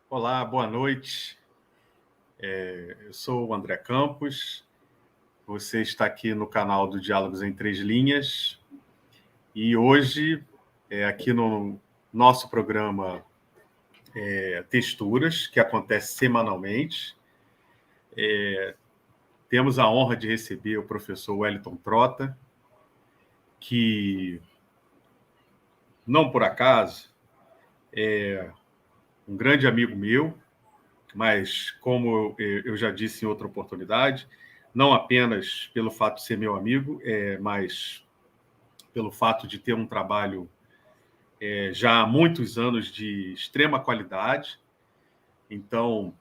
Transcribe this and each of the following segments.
Olá, boa noite. Eu sou o André Campos. Você está aqui no canal do Diálogos em Três Linhas. E hoje, aqui no nosso programa Texturas, que acontece semanalmente, temos a honra de receber o professor Wellington Trota, que, não por acaso, é um grande amigo meu, mas, como eu já disse em outra oportunidade, não apenas pelo fato de ser meu amigo, mas pelo fato de ter um trabalho já há muitos anos de extrema qualidade. Então,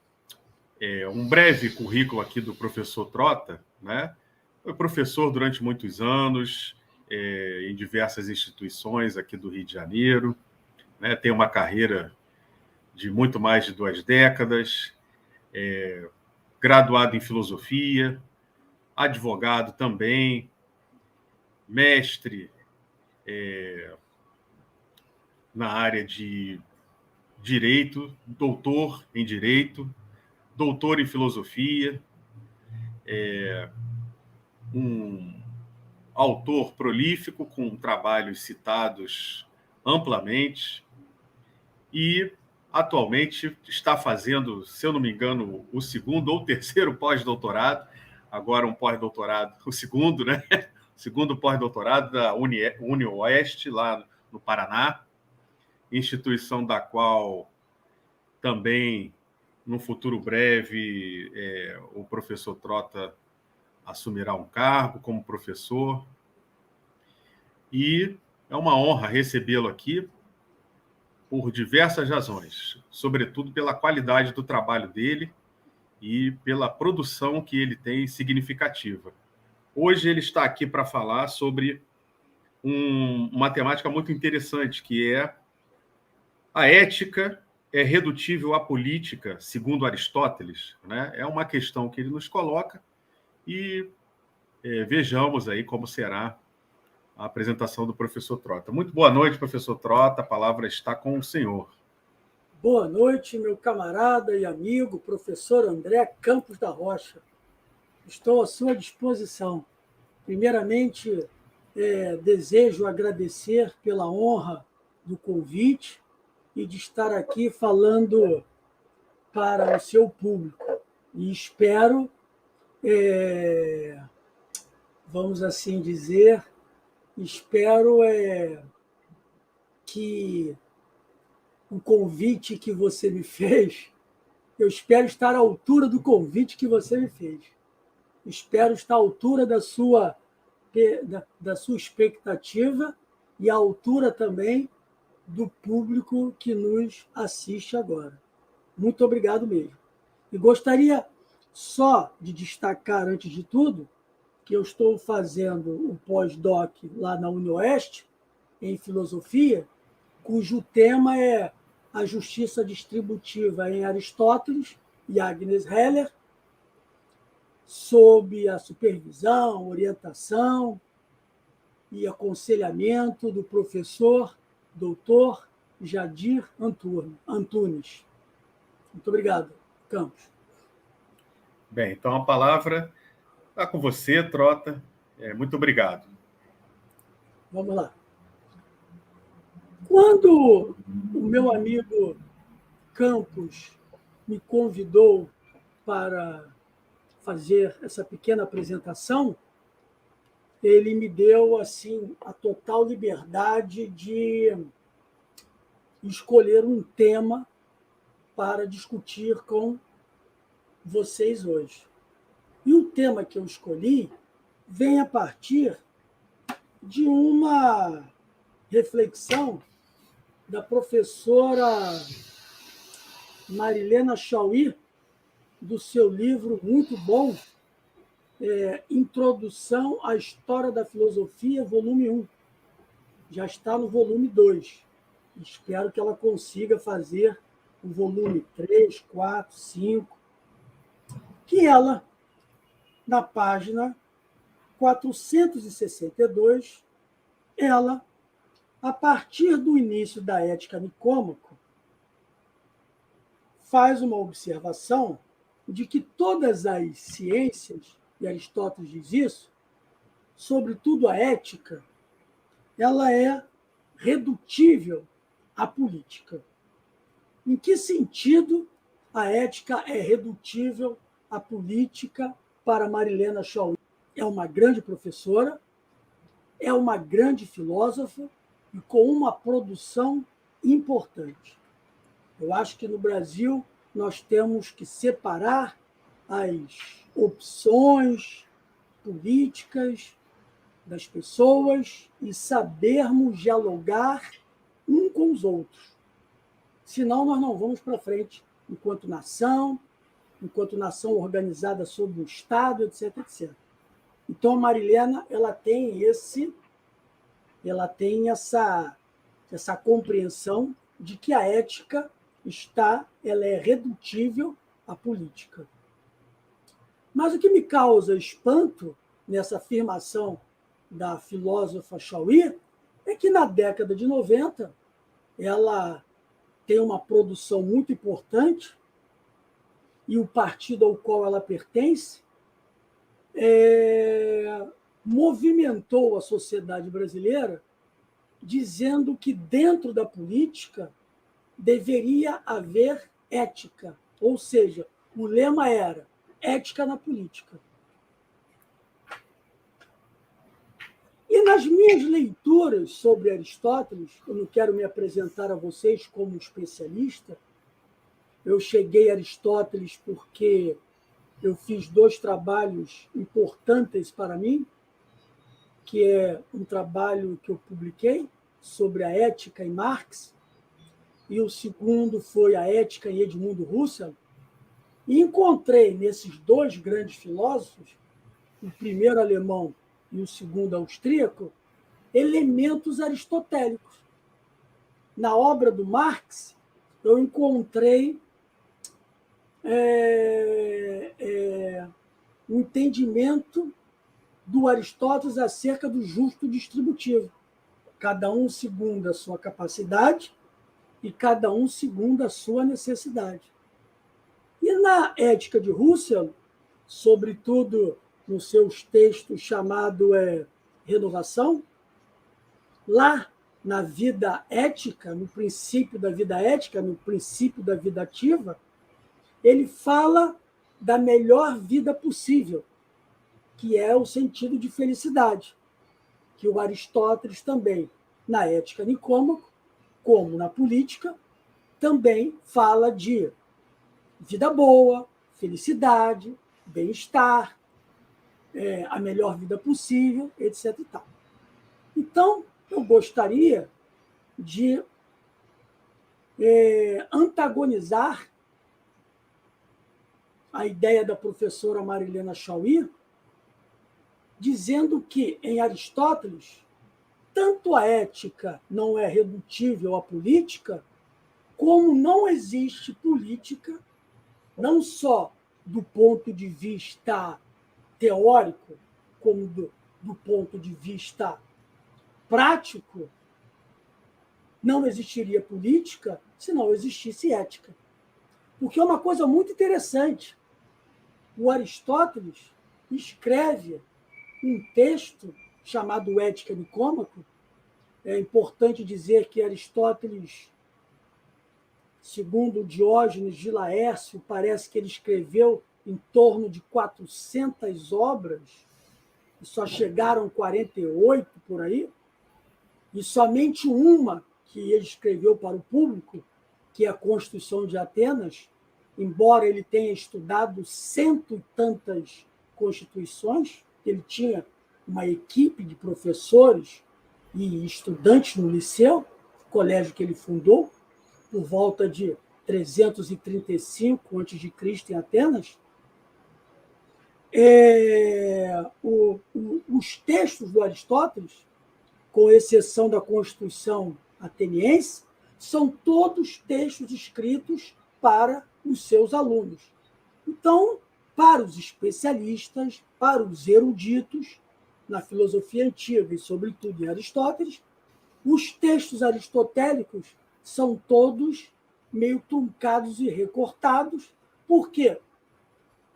um breve currículo aqui do professor Trota, né? Foi professor durante muitos anos, em diversas instituições aqui do Rio de Janeiro, né? Tem uma carreira de muito mais de 2 décadas, graduado em filosofia, advogado também, mestre na área de direito, doutor em direito, doutor em filosofia, um autor prolífico com trabalhos citados amplamente e atualmente está fazendo, se eu não me engano, o segundo ou terceiro pós-doutorado, agora um pós-doutorado, o segundo, né? O segundo pós-doutorado da UniOeste, lá no Paraná, instituição da qual também, no futuro breve, o professor Trota assumirá um cargo como professor. E é uma honra recebê-lo aqui por diversas razões, sobretudo pela qualidade do trabalho dele e pela produção que ele tem significativa. Hoje ele está aqui para falar sobre uma temática muito interessante, que é a ética é redutível à política, segundo Aristóteles, né? É uma questão que ele nos coloca e vejamos aí como será a apresentação do professor Trota. Muito boa noite, professor Trota, a palavra está com o senhor. Boa noite, meu camarada e amigo, professor André Campos da Rocha. Estou à sua disposição. Primeiramente, desejo agradecer pela honra do convite e de estar aqui falando para o seu público. E espero, vamos assim dizer, espero que o convite que você me fez, eu espero estar à altura do convite que você me fez. Espero estar à altura da sua expectativa e à altura também do público que nos assiste agora. Muito obrigado mesmo. E gostaria só de destacar, antes de tudo, que eu estou fazendo um pós-doc lá na UniOeste, em filosofia, cujo tema é a justiça distributiva em Aristóteles e Agnes Heller, sob a supervisão, orientação e aconselhamento do professor doutor Jadir Antunes. Muito obrigado, Campos. Bem, então a palavra está com você, Trota. Muito obrigado. Vamos lá. Quando o meu amigo Campos me convidou para fazer essa pequena apresentação, ele me deu assim a total liberdade de escolher um tema para discutir com vocês hoje. E o tema que eu escolhi vem a partir de uma reflexão da professora Marilena Chauí, do seu livro muito bom, Introdução à História da Filosofia, volume 1. Já está no volume 2. Espero que ela consiga fazer o volume 3, 4, 5, que ela, na página 462, ela, a partir do início da Ética Nicômaco, faz uma observação de que todas as ciências, e Aristóteles diz isso, sobretudo a ética, ela é redutível à política. Em que sentido a ética é redutível à política para Marilena Chauí? É uma grande professora, é uma grande filósofa e com uma produção importante. Eu acho que no Brasil nós temos que separar as opções políticas das pessoas e sabermos dialogar um com os outros. Senão, nós não vamos para frente enquanto nação organizada sob um Estado, etc, etc. Então, a Marilena ela tem essa compreensão de que a ética ela é redutível à política. Mas o que me causa espanto nessa afirmação da filósofa Chauí é que na década de 90 ela tem uma produção muito importante e o partido ao qual ela pertence movimentou a sociedade brasileira dizendo que dentro da política deveria haver ética, ou seja, o lema era ética na política. E nas minhas leituras sobre Aristóteles, eu não quero me apresentar a vocês como especialista, eu cheguei a Aristóteles porque eu fiz 2 trabalhos importantes para mim, que é um trabalho que eu publiquei sobre a ética em Marx, e o segundo foi a ética em Edmundo Husserl, e encontrei nesses 2 grandes filósofos, o primeiro alemão e o segundo austríaco, elementos aristotélicos. Na obra do Marx, eu encontrei um entendimento do Aristóteles acerca do justo distributivo. Cada um segundo a sua capacidade e cada um segundo a sua necessidade. E na ética de Husserl, sobretudo nos seus textos chamado Renovação, lá na vida ética, no princípio da vida ética, no princípio da vida ativa, ele fala da melhor vida possível, que é o sentido de felicidade, que o Aristóteles também, na Ética Nicômaco, como na política, também fala de vida boa, felicidade, bem-estar, a melhor vida possível, etc. E tal. Então, eu gostaria de antagonizar a ideia da professora Marilena Chauí, dizendo que, em Aristóteles, tanto a ética não é redutível à política, como não existe política, não só do ponto de vista teórico, como do ponto de vista prático, não existiria política se não existisse ética. Porque é uma coisa muito interessante. O Aristóteles escreve um texto chamado Ética Nicômaco. É importante dizer que Aristóteles, segundo Diógenes de Laércio, parece que ele escreveu em torno de 400 obras, e só chegaram 48 por aí, e somente uma que ele escreveu para o público, que é a Constituição de Atenas, embora ele tenha estudado 100 e tantas constituições, ele tinha uma equipe de professores e estudantes no liceu, colégio que ele fundou, por volta de 335 a.C. em Atenas. Os textos do Aristóteles, com exceção da Constituição ateniense, são todos textos escritos para os seus alunos. Então, para os especialistas, para os eruditos, na filosofia antiga e, sobretudo, em Aristóteles, os textos aristotélicos são todos meio truncados e recortados, porque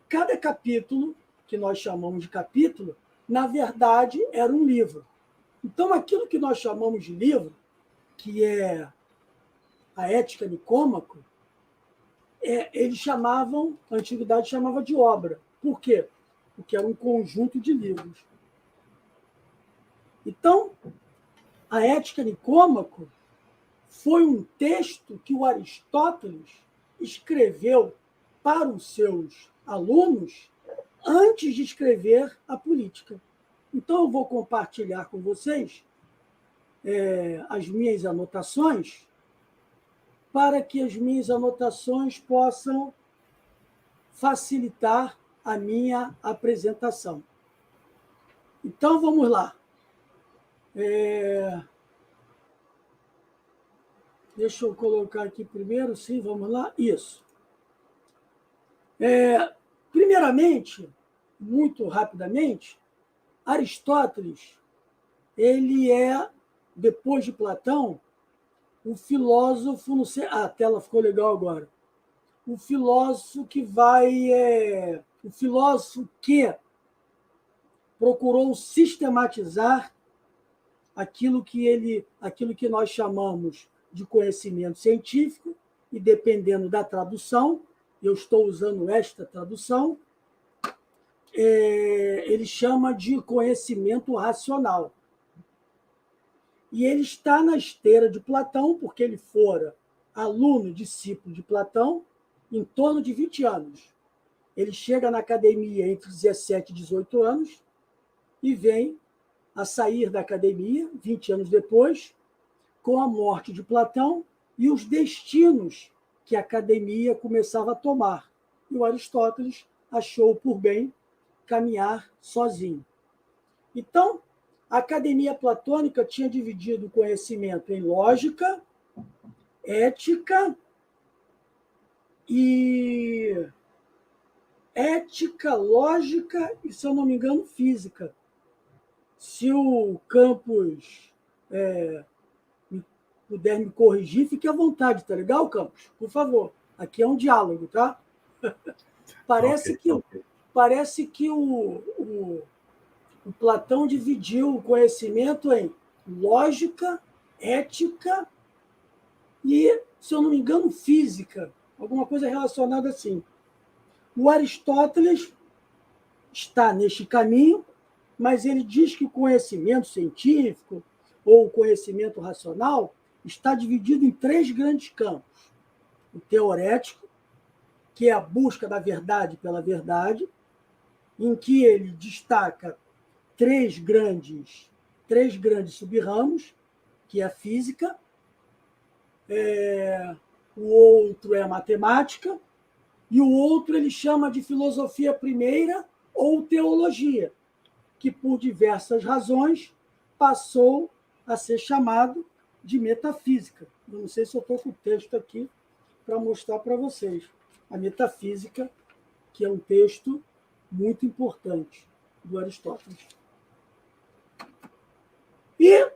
cada capítulo, que nós chamamos de capítulo, na verdade era um livro. Então, aquilo que nós chamamos de livro, que é a Ética Nicômaco, eles chamavam, a antiguidade chamava de obra. Por quê? Porque era um conjunto de livros. Então, a Ética Nicômaco foi um texto que o Aristóteles escreveu para os seus alunos antes de escrever a política. Então, eu vou compartilhar com vocês as minhas anotações, para que as minhas anotações possam facilitar a minha apresentação. Então, vamos lá. Deixa eu colocar aqui primeiro, sim, vamos lá. Isso. Primeiramente, muito rapidamente, Aristóteles, ele é, depois de Platão, o filósofo, não sei, a tela ficou legal agora, o filósofo que o filósofo que procurou sistematizar aquilo que nós chamamos de conhecimento científico, e dependendo da tradução, eu estou usando esta tradução, ele chama de conhecimento racional. E ele está na esteira de Platão, porque ele fora aluno, discípulo de Platão, em torno de 20 anos. Ele chega na academia entre 17 e 18 anos e vem a sair da academia, 20 anos depois, com a morte de Platão e os destinos que a academia começava a tomar. E o Aristóteles achou por bem caminhar sozinho. Então, a academia platônica tinha dividido o conhecimento em lógica, ética e... lógica e, se eu não me engano, física. Se o Campos puder me corrigir, fique à vontade, tá legal, Campos? Por favor. Aqui é um diálogo, tá? Parece que o Platão dividiu o conhecimento em lógica, ética e, se eu não me engano, física. Alguma coisa relacionada assim. O Aristóteles está neste caminho, mas ele diz que o conhecimento científico ou o conhecimento racional está dividido em 3 grandes campos. O teorético, que é a busca da verdade pela verdade, em que ele destaca 3 grandes sub-ramos, que é a física, o outro é a matemática, e o outro ele chama de filosofia primeira ou teologia, que por diversas razões passou a ser chamado de metafísica. Eu não sei se eu estou com o texto aqui para mostrar para vocês. A metafísica, que é um texto muito importante do Aristóteles. E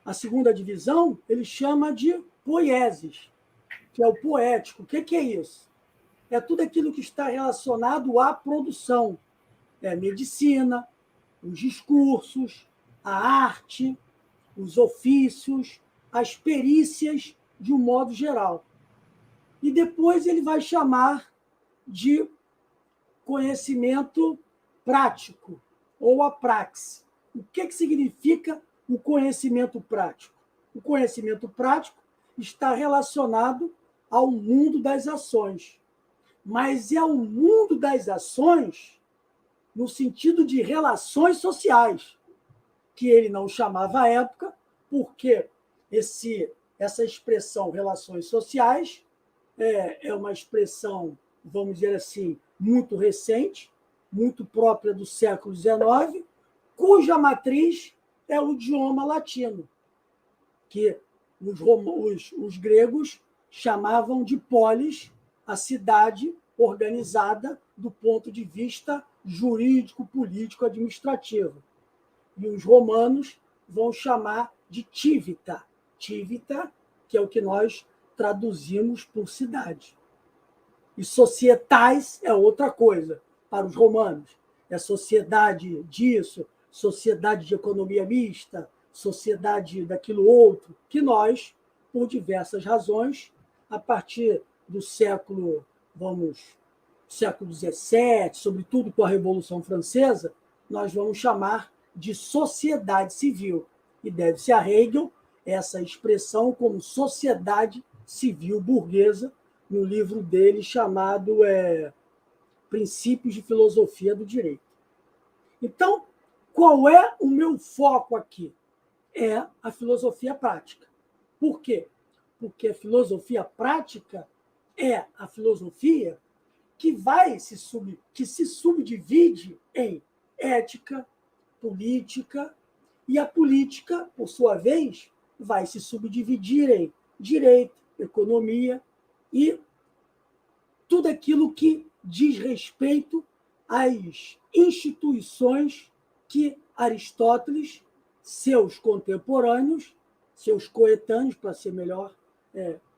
a segunda divisão, ele chama de poieses, que é o poético. O que é isso? É tudo aquilo que está relacionado à produção. É a medicina, os discursos, a arte, os ofícios, as perícias, de um modo geral. E depois ele vai chamar de conhecimento prático, ou a praxe. O que significa o conhecimento prático? O conhecimento prático está relacionado ao mundo das ações, mas é o mundo das ações no sentido de relações sociais, que ele não chamava à época, porque essa expressão relações sociais é uma expressão, vamos dizer assim, muito recente, muito própria do século XIX, cuja matriz é o idioma latino, que os gregos chamavam de polis, a cidade organizada do ponto de vista jurídico, político, administrativo. E os romanos vão chamar de civita. Civita que é o que nós traduzimos por cidade. E societais é outra coisa para os romanos. É sociedade disso, sociedade de economia mista, sociedade daquilo outro, que nós, por diversas razões, a partir do século XVII, sobretudo com a Revolução Francesa, nós vamos chamar de sociedade civil. E deve-se a Hegel essa expressão como sociedade civil burguesa, no livro dele chamado Princípios de Filosofia do Direito. Então, qual é o meu foco aqui? É a filosofia prática. Por quê? Porque a filosofia prática é a filosofia que se subdivide em ética, política, e a política, por sua vez, vai se subdividir em direito, economia e tudo aquilo que diz respeito às instituições que Aristóteles, seus contemporâneos, seus coetâneos, para ser melhor,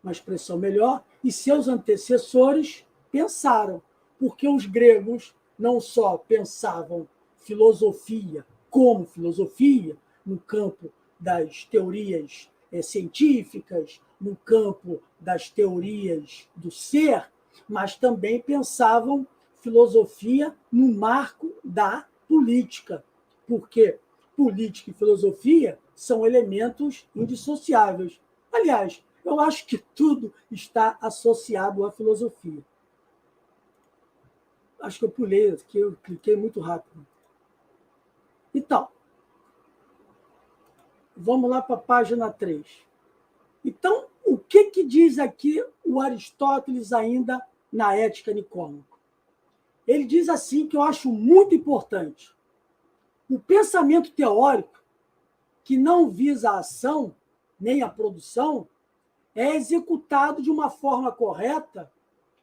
uma expressão melhor, e seus antecessores pensaram, porque os gregos não só pensavam filosofia como filosofia, no campo das teorias científicas, no campo das teorias do ser, mas também pensavam filosofia no marco da política, porque política e filosofia são elementos indissociáveis. Aliás, eu acho que tudo está associado à filosofia. Acho que eu pulei, que eu cliquei muito rápido. Então, vamos lá para a página 3. Então, o que diz aqui o Aristóteles ainda na Ética Nicômaco? Ele diz assim, que eu acho muito importante. O pensamento teórico, que não visa a ação nem a produção, é executado de uma forma correta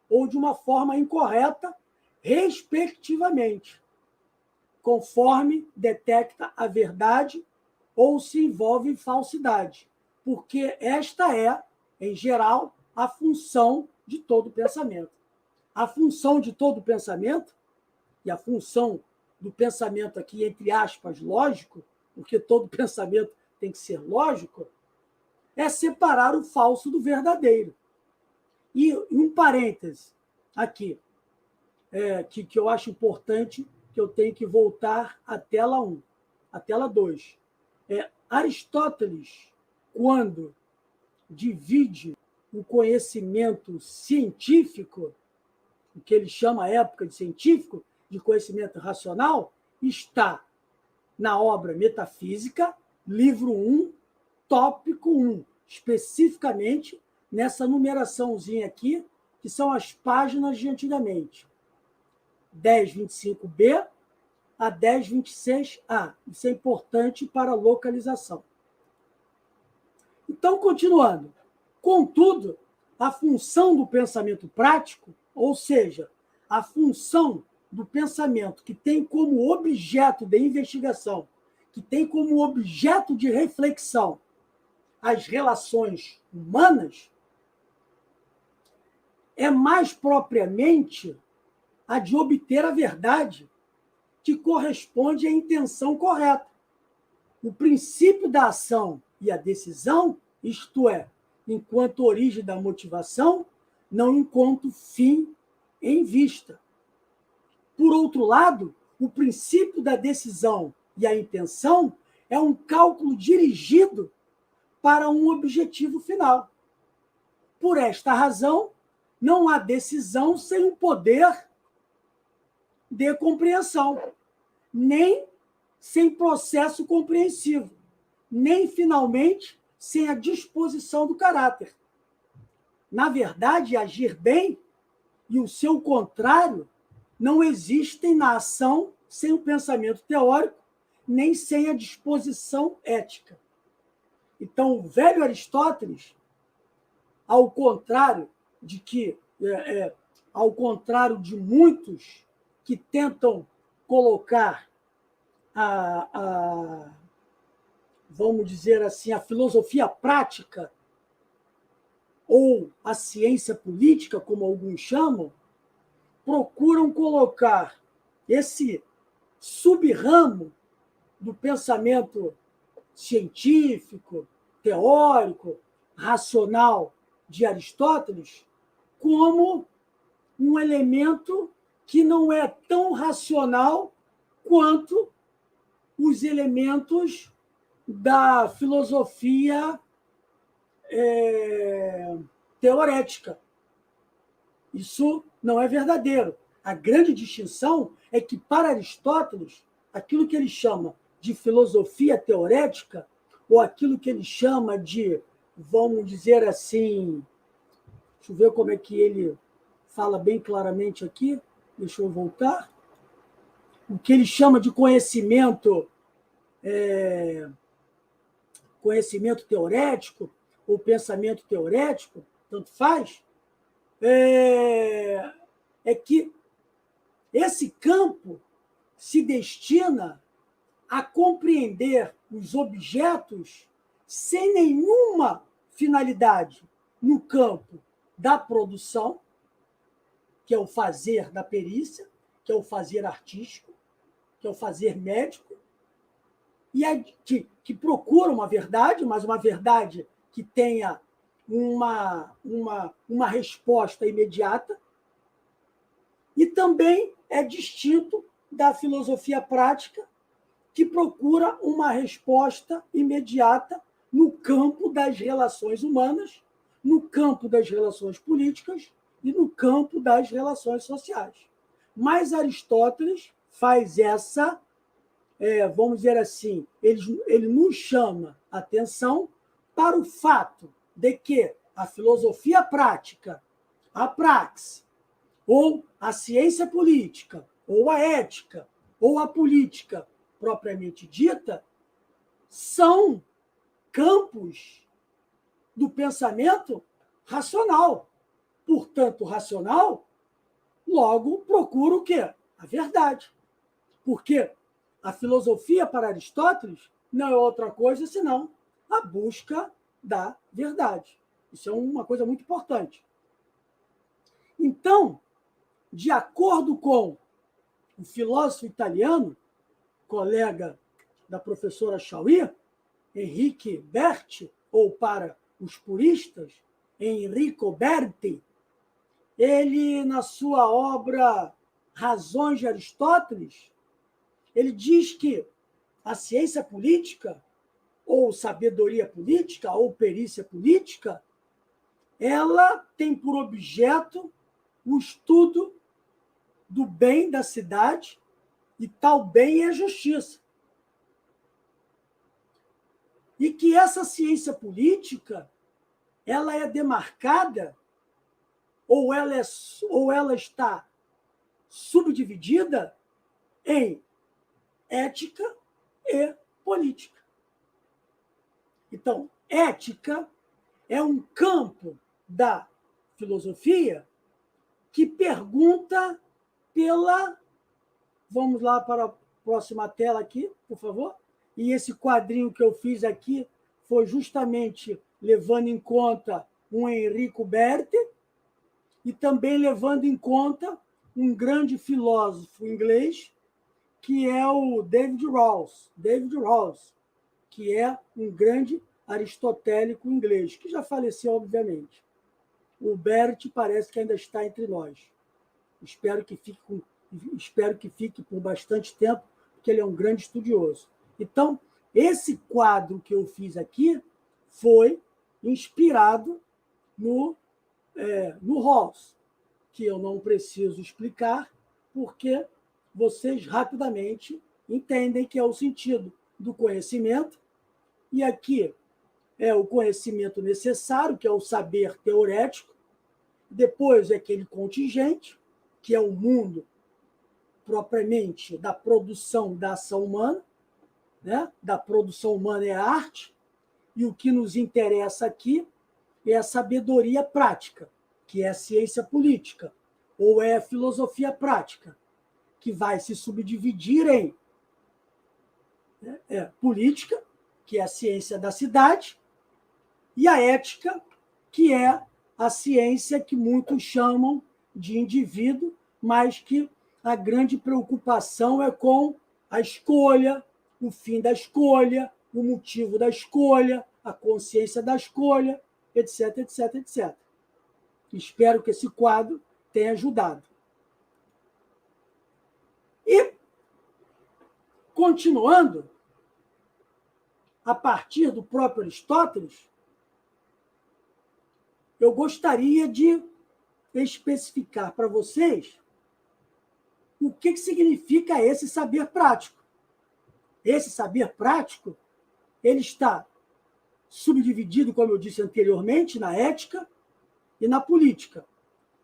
ou de uma forma incorreta, respectivamente, conforme detecta a verdade ou se envolve em falsidade, porque esta é, em geral, a função de todo pensamento. A função de todo pensamento, e a função do pensamento aqui, entre aspas, lógico, porque todo pensamento tem que ser lógico, é separar o falso do verdadeiro. E um parêntese aqui, que eu acho importante, que eu tenho que voltar à tela 1, à tela 2. Aristóteles, quando divide o conhecimento científico, o que ele chama à época de científico, de conhecimento racional, está na obra Metafísica, livro 1, tópico 1, especificamente nessa numeraçãozinha aqui, que são as páginas de antigamente. 1025b a 1026a. Isso é importante para a localização. Então, continuando. Contudo, a função do pensamento prático, ou seja, a função do pensamento que tem como objeto de investigação, que tem como objeto de reflexão as relações humanas, é mais propriamente a de obter a verdade, que corresponde à intenção correta. O princípio da ação e a decisão, isto é, enquanto origem da motivação, não enquanto fim em vista. Por outro lado, o princípio da decisão e a intenção é um cálculo dirigido para um objetivo final. Por esta razão, não há decisão sem um poder de compreensão, nem sem processo compreensivo, nem, finalmente, sem a disposição do caráter. Na verdade, agir bem e o seu contrário não existem na ação sem o pensamento teórico, nem sem a disposição ética. Então, o velho Aristóteles, ao contrário de muitos que tentam colocar vamos dizer assim, a filosofia prática ou a ciência política, como alguns chamam, procuram colocar esse sub-ramo do pensamento científico, teórico, racional de Aristóteles como um elemento que não é tão racional quanto os elementos da filosofia teorética. Isso não é verdadeiro. A grande distinção é que, para Aristóteles, aquilo que ele chama de filosofia teorética, ou aquilo que ele chama de, vamos dizer assim, deixa eu ver como é que ele fala bem claramente aqui, deixa eu voltar, o que ele chama de conhecimento teorético, ou pensamento teorético, tanto faz, é que esse campo se destina a compreender os objetos sem nenhuma finalidade no campo da produção, que é o fazer da perícia, que é o fazer artístico, que é o fazer médico, e que procura uma verdade, mas uma verdade que tenha uma resposta imediata, e também é distinto da filosofia prática, que procura uma resposta imediata no campo das relações humanas, no campo das relações políticas e no campo das relações sociais. Mas Aristóteles faz essa, vamos dizer assim, ele nos chama a atenção para o fato de que a filosofia prática, a praxe, ou a ciência política, ou a ética, ou a política propriamente dita, são campos do pensamento racional. Portanto, racional, logo procura o quê? A verdade. Porque a filosofia para Aristóteles não é outra coisa senão a busca da verdade. Isso é uma coisa muito importante. Então, de acordo com o filósofo italiano, colega da professora Chauí, Henrique Berti, ou para os puristas, Enrico Berti, ele, na sua obra Razões de Aristóteles, ele diz que a ciência política, ou sabedoria política, ou perícia política, ela tem por objeto o estudo do bem da cidade, e tal bem é justiça. E que essa ciência política ela é demarcada, ou ela está subdividida em ética e política. Então, ética é um campo da filosofia que pergunta pela... Vamos lá para a próxima tela aqui, por favor. E esse quadrinho que eu fiz aqui foi justamente levando em conta um Enrico Berti e também levando em conta um grande filósofo inglês, que é o David Rawls, que é um grande aristotélico inglês, que já faleceu, obviamente. O Berti parece que ainda está entre nós. Espero que fique por bastante tempo, porque ele é um grande estudioso. Então, esse quadro que eu fiz aqui foi inspirado no Rawls, que eu não preciso explicar, porque vocês rapidamente entendem que é o sentido do conhecimento, e aqui é o conhecimento necessário, que é o saber teorético, depois é aquele contingente, que é o mundo propriamente da produção da ação humana, né? Da produção humana é a arte, e o que nos interessa aqui é a sabedoria prática, que é a ciência política, ou é a filosofia prática, que vai se subdividir em política, que é a ciência da cidade, e a ética, que é a ciência que muitos chamam de indivíduo, mas que a grande preocupação é com a escolha, o fim da escolha, o motivo da escolha, a consciência da escolha, etc, etc, etc. Espero que esse quadro tenha ajudado. E, continuando, a partir do próprio Aristóteles, eu gostaria de especificar para vocês o que significa esse saber prático. Esse saber prático, ele está subdividido, como eu disse anteriormente, na ética e na política.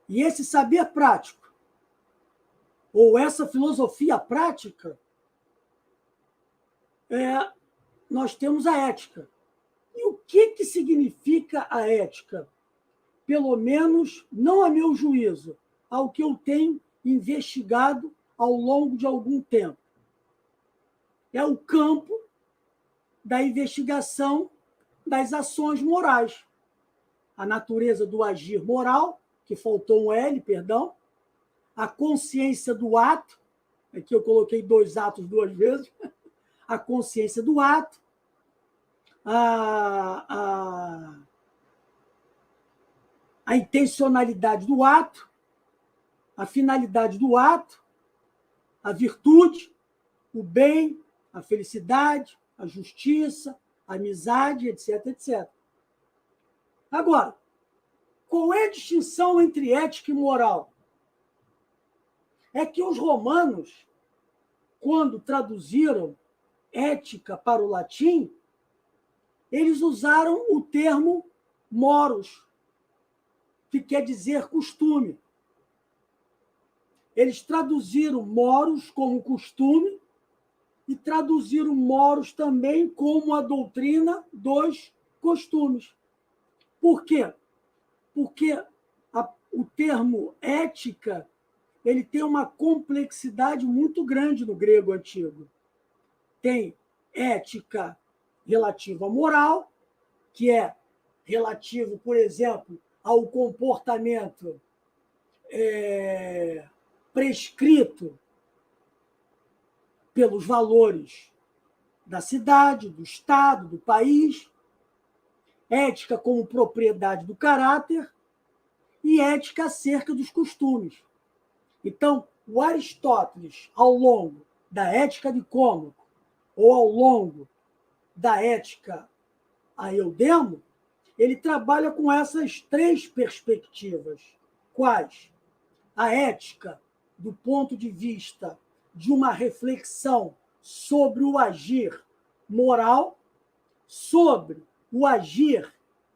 E esse saber prático, ou essa filosofia prática, nós temos a ética. E o que significa a ética? Pelo menos, não a meu juízo, ao que eu tenho investigado ao longo de algum tempo. É o campo da investigação das ações morais. A natureza do agir moral, que faltou um L, perdão, a consciência do ato, aqui eu coloquei 2 atos 2 vezes, a consciência do ato, a intencionalidade do ato, a finalidade do ato, a virtude, o bem, a felicidade, a justiça, a amizade, etc, etc. Agora, qual é a distinção entre ética e moral? É que os romanos, quando traduziram ética para o latim, eles usaram o termo moros, que quer dizer costume. Eles traduziram moros como costume e traduziram moros também como a doutrina dos costumes. Por quê? Porque o termo ética ele tem uma complexidade muito grande no grego antigo. Tem ética relativa à moral, que é relativo, por exemplo, ao comportamento prescrito pelos valores da cidade, do Estado, do país, ética como propriedade do caráter e ética acerca dos costumes. Então, o Aristóteles, ao longo da Ética de Cômaco, ou ao longo da Ética a Eudemo, ele trabalha com essas 3 perspectivas. Quais? A ética, do ponto de vista de uma reflexão sobre o agir moral, sobre o agir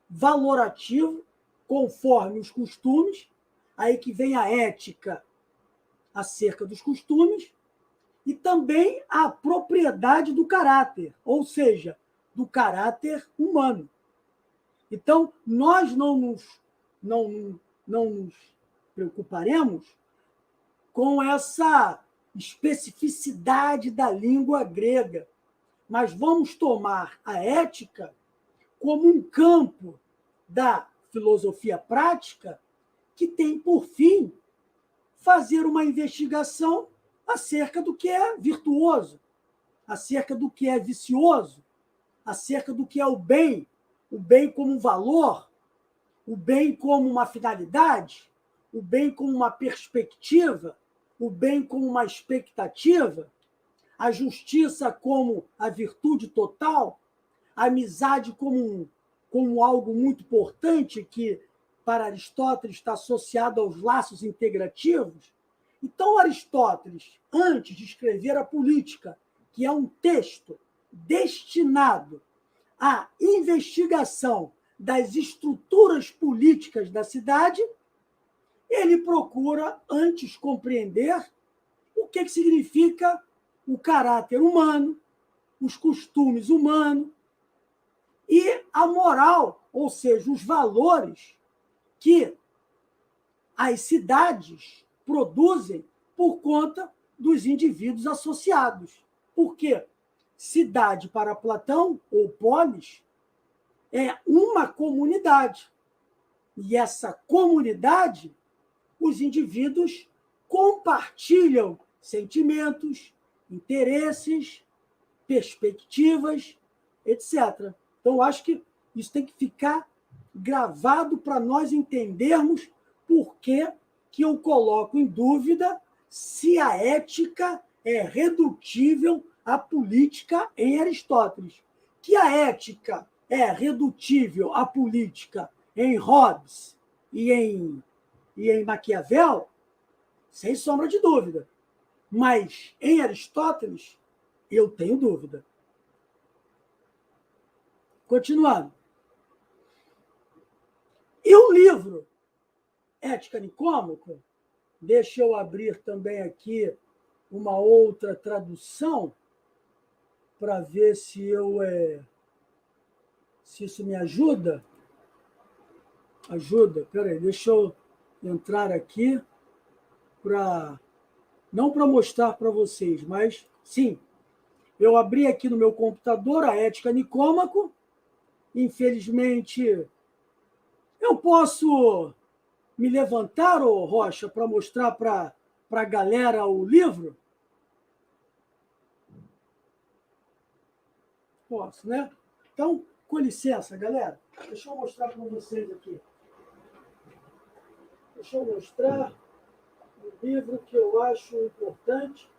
valorativo, conforme os costumes, aí que vem a ética acerca dos costumes, e também a propriedade do caráter, ou seja, do caráter humano. Então, nós não nos preocuparemos com essa especificidade da língua grega, mas vamos tomar a ética como um campo da filosofia prática que tem por fim fazer uma investigação acerca do que é virtuoso, acerca do que é vicioso, acerca do que é o bem como um valor, o bem como uma finalidade, o bem como uma perspectiva, o bem como uma expectativa, a justiça como a virtude total, a amizade como algo muito importante que, para Aristóteles, está associado aos laços integrativos. Então, Aristóteles, antes de escrever a Política, que é um texto destinado à investigação das estruturas políticas da cidade, ele procura antes compreender o que significa o caráter humano, os costumes humanos e a moral, ou seja, os valores que as cidades produzem por conta dos indivíduos associados. Por quê? Cidade, para Platão, ou polis, é uma comunidade. e essa comunidade, os indivíduos compartilham sentimentos, interesses, perspectivas, etc. Então, eu acho que isso tem que ficar gravado para nós entendermos por que eu coloco em dúvida se a ética é redutível à política em Aristóteles. Que a ética é redutível à política em Hobbes e em Maquiavel, sem sombra de dúvida. Mas em Aristóteles, eu tenho dúvida. Continuando. E o livro Ética Nicômaco, deixa eu abrir também aqui uma outra tradução para ver se isso me ajuda. Ajuda? Espera aí, deixa eu entrar aqui não para mostrar para vocês, mas sim, eu abri aqui no meu computador a Ética Nicômaco. Infelizmente, eu posso me levantar, ô Rocha, para mostrar para a galera o livro? Posso, né? Então, com licença, galera. Deixa eu mostrar para vocês aqui. Deixa eu mostrar o livro que eu acho importante.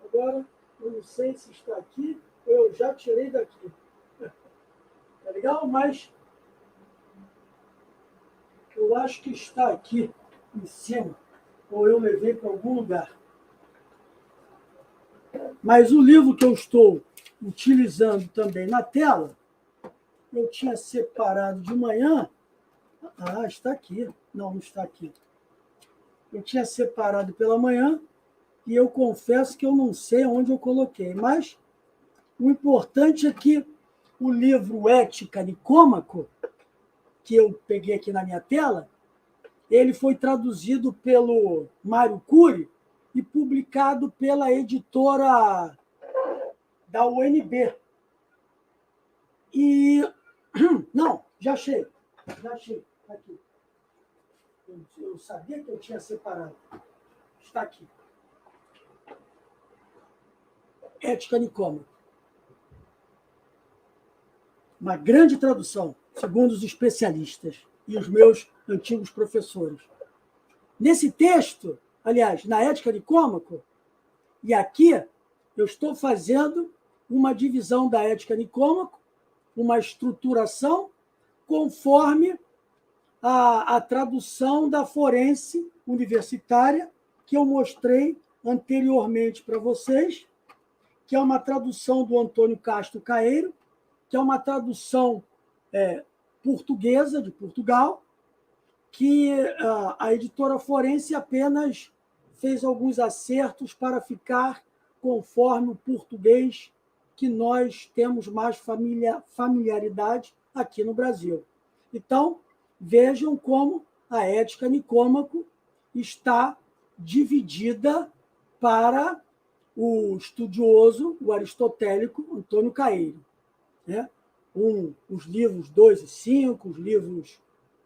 Agora, eu não sei se está aqui ou eu já tirei daqui. Tá legal? Mas eu acho que está aqui em cima, ou eu levei para algum lugar. Mas o livro que eu estou utilizando também na tela, eu tinha separado de manhã. Ah, está aqui. Não, não está aqui. Eu tinha separado pela manhã e eu confesso que eu não sei onde eu coloquei. Mas o importante é que o livro Ética Nicômaco, que eu peguei aqui na minha tela, ele foi traduzido pelo Mário Cury e publicado pela editora da UNB. E... Não, já achei. Aqui. Eu sabia que eu tinha separado. Está aqui. Ética Nicômaco. Uma grande tradução, segundo os especialistas e os meus antigos professores. Nesse texto, aliás, na Ética Nicômaco, e aqui eu estou fazendo uma divisão da Ética Nicômaco, uma estruturação conforme a tradução da forense universitária que eu mostrei anteriormente para vocês, que é uma tradução do Antônio Castro Caeiro, que é uma tradução portuguesa, de Portugal, que a editora forense apenas fez alguns acertos para ficar conforme o português que nós temos mais familiaridade aqui no Brasil. Então, vejam como a Ética Nicômaco está dividida para o estudioso, o aristotélico Antônio Caeiro. Né? Os livros 2 e 5, livro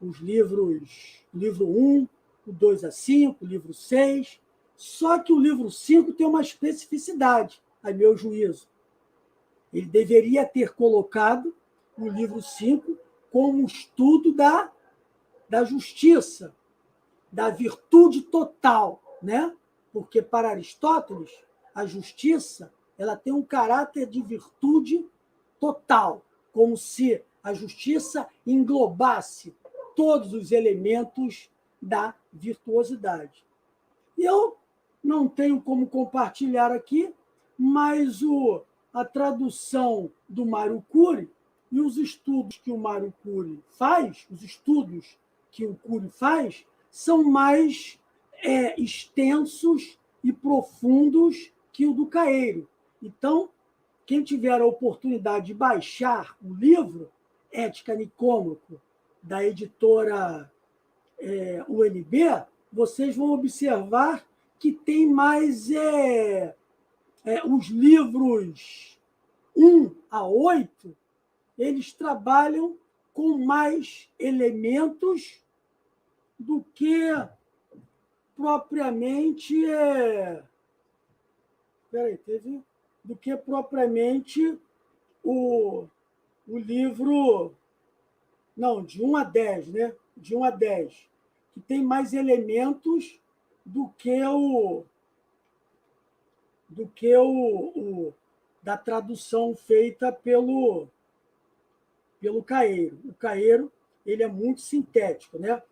1, o 2 a 5, o livro 6. Só que o livro 5 tem uma especificidade, a meu juízo. Ele deveria ter colocado o livro 5 como estudo da justiça, da virtude total, né? Porque para Aristóteles, a justiça ela tem um caráter de virtude total, como se a justiça englobasse todos os elementos da virtuosidade. E eu não tenho como compartilhar aqui, mas a tradução do Mário Cury e os estudos que o Mário Cury faz, são mais extensos e profundos que o do Caeiro. Então, quem tiver a oportunidade de baixar o livro Ética Nicômaco, da editora UNB, vocês vão observar que tem mais os livros 1 a 8, eles trabalham com mais elementos do que propriamente do que propriamente o livro, não, de 1 a 10, né? De 1 a 10, que tem mais elementos do que da tradução feita pelo Caeiro. O Caeiro, ele é muito sintético, né?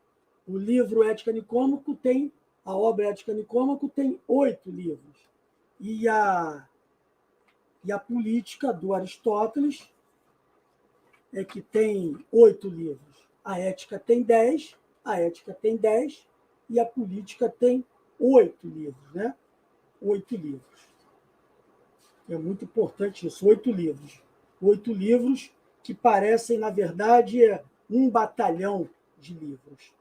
O livro Ética Nicômaco tem, a obra Ética Nicômaco tem 8 livros. E a Política, do Aristóteles, é que tem 8 livros. A Ética tem 10, e a Política tem 8 livros, né? 8 livros. É muito importante isso, 8 livros. 8 livros que parecem, na verdade, um batalhão de livros.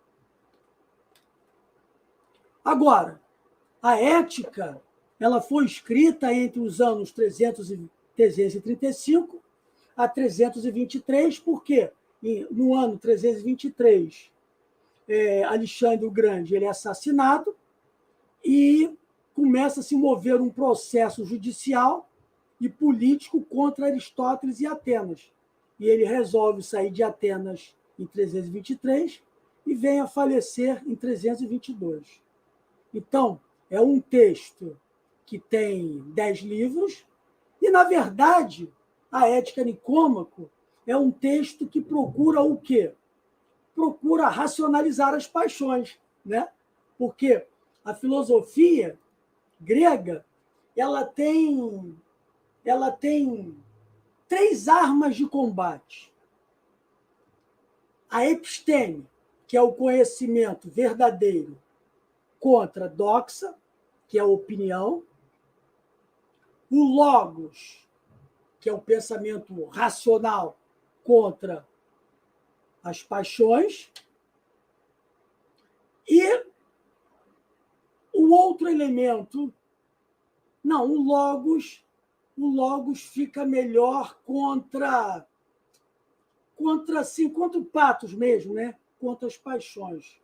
Agora, a Ética, ela foi escrita entre os anos 335 a 323, porque no ano 323, Alexandre o Grande ele é assassinado e começa a se mover um processo judicial e político contra Aristóteles e Atenas. E ele resolve sair de Atenas em 323 e vem a falecer em 322. Então, é um texto que tem 10 livros e, na verdade, a Ética Nicômaco é um texto que procura o quê? Procura racionalizar as paixões, né? Porque a filosofia grega ela tem 3 armas de combate. A episteme, que é o conhecimento verdadeiro, contra a doxa, que é a opinião. O logos, que é o pensamento racional, contra as paixões. E o outro elemento, não, o logos fica melhor contra o patos mesmo, né? Contra as paixões.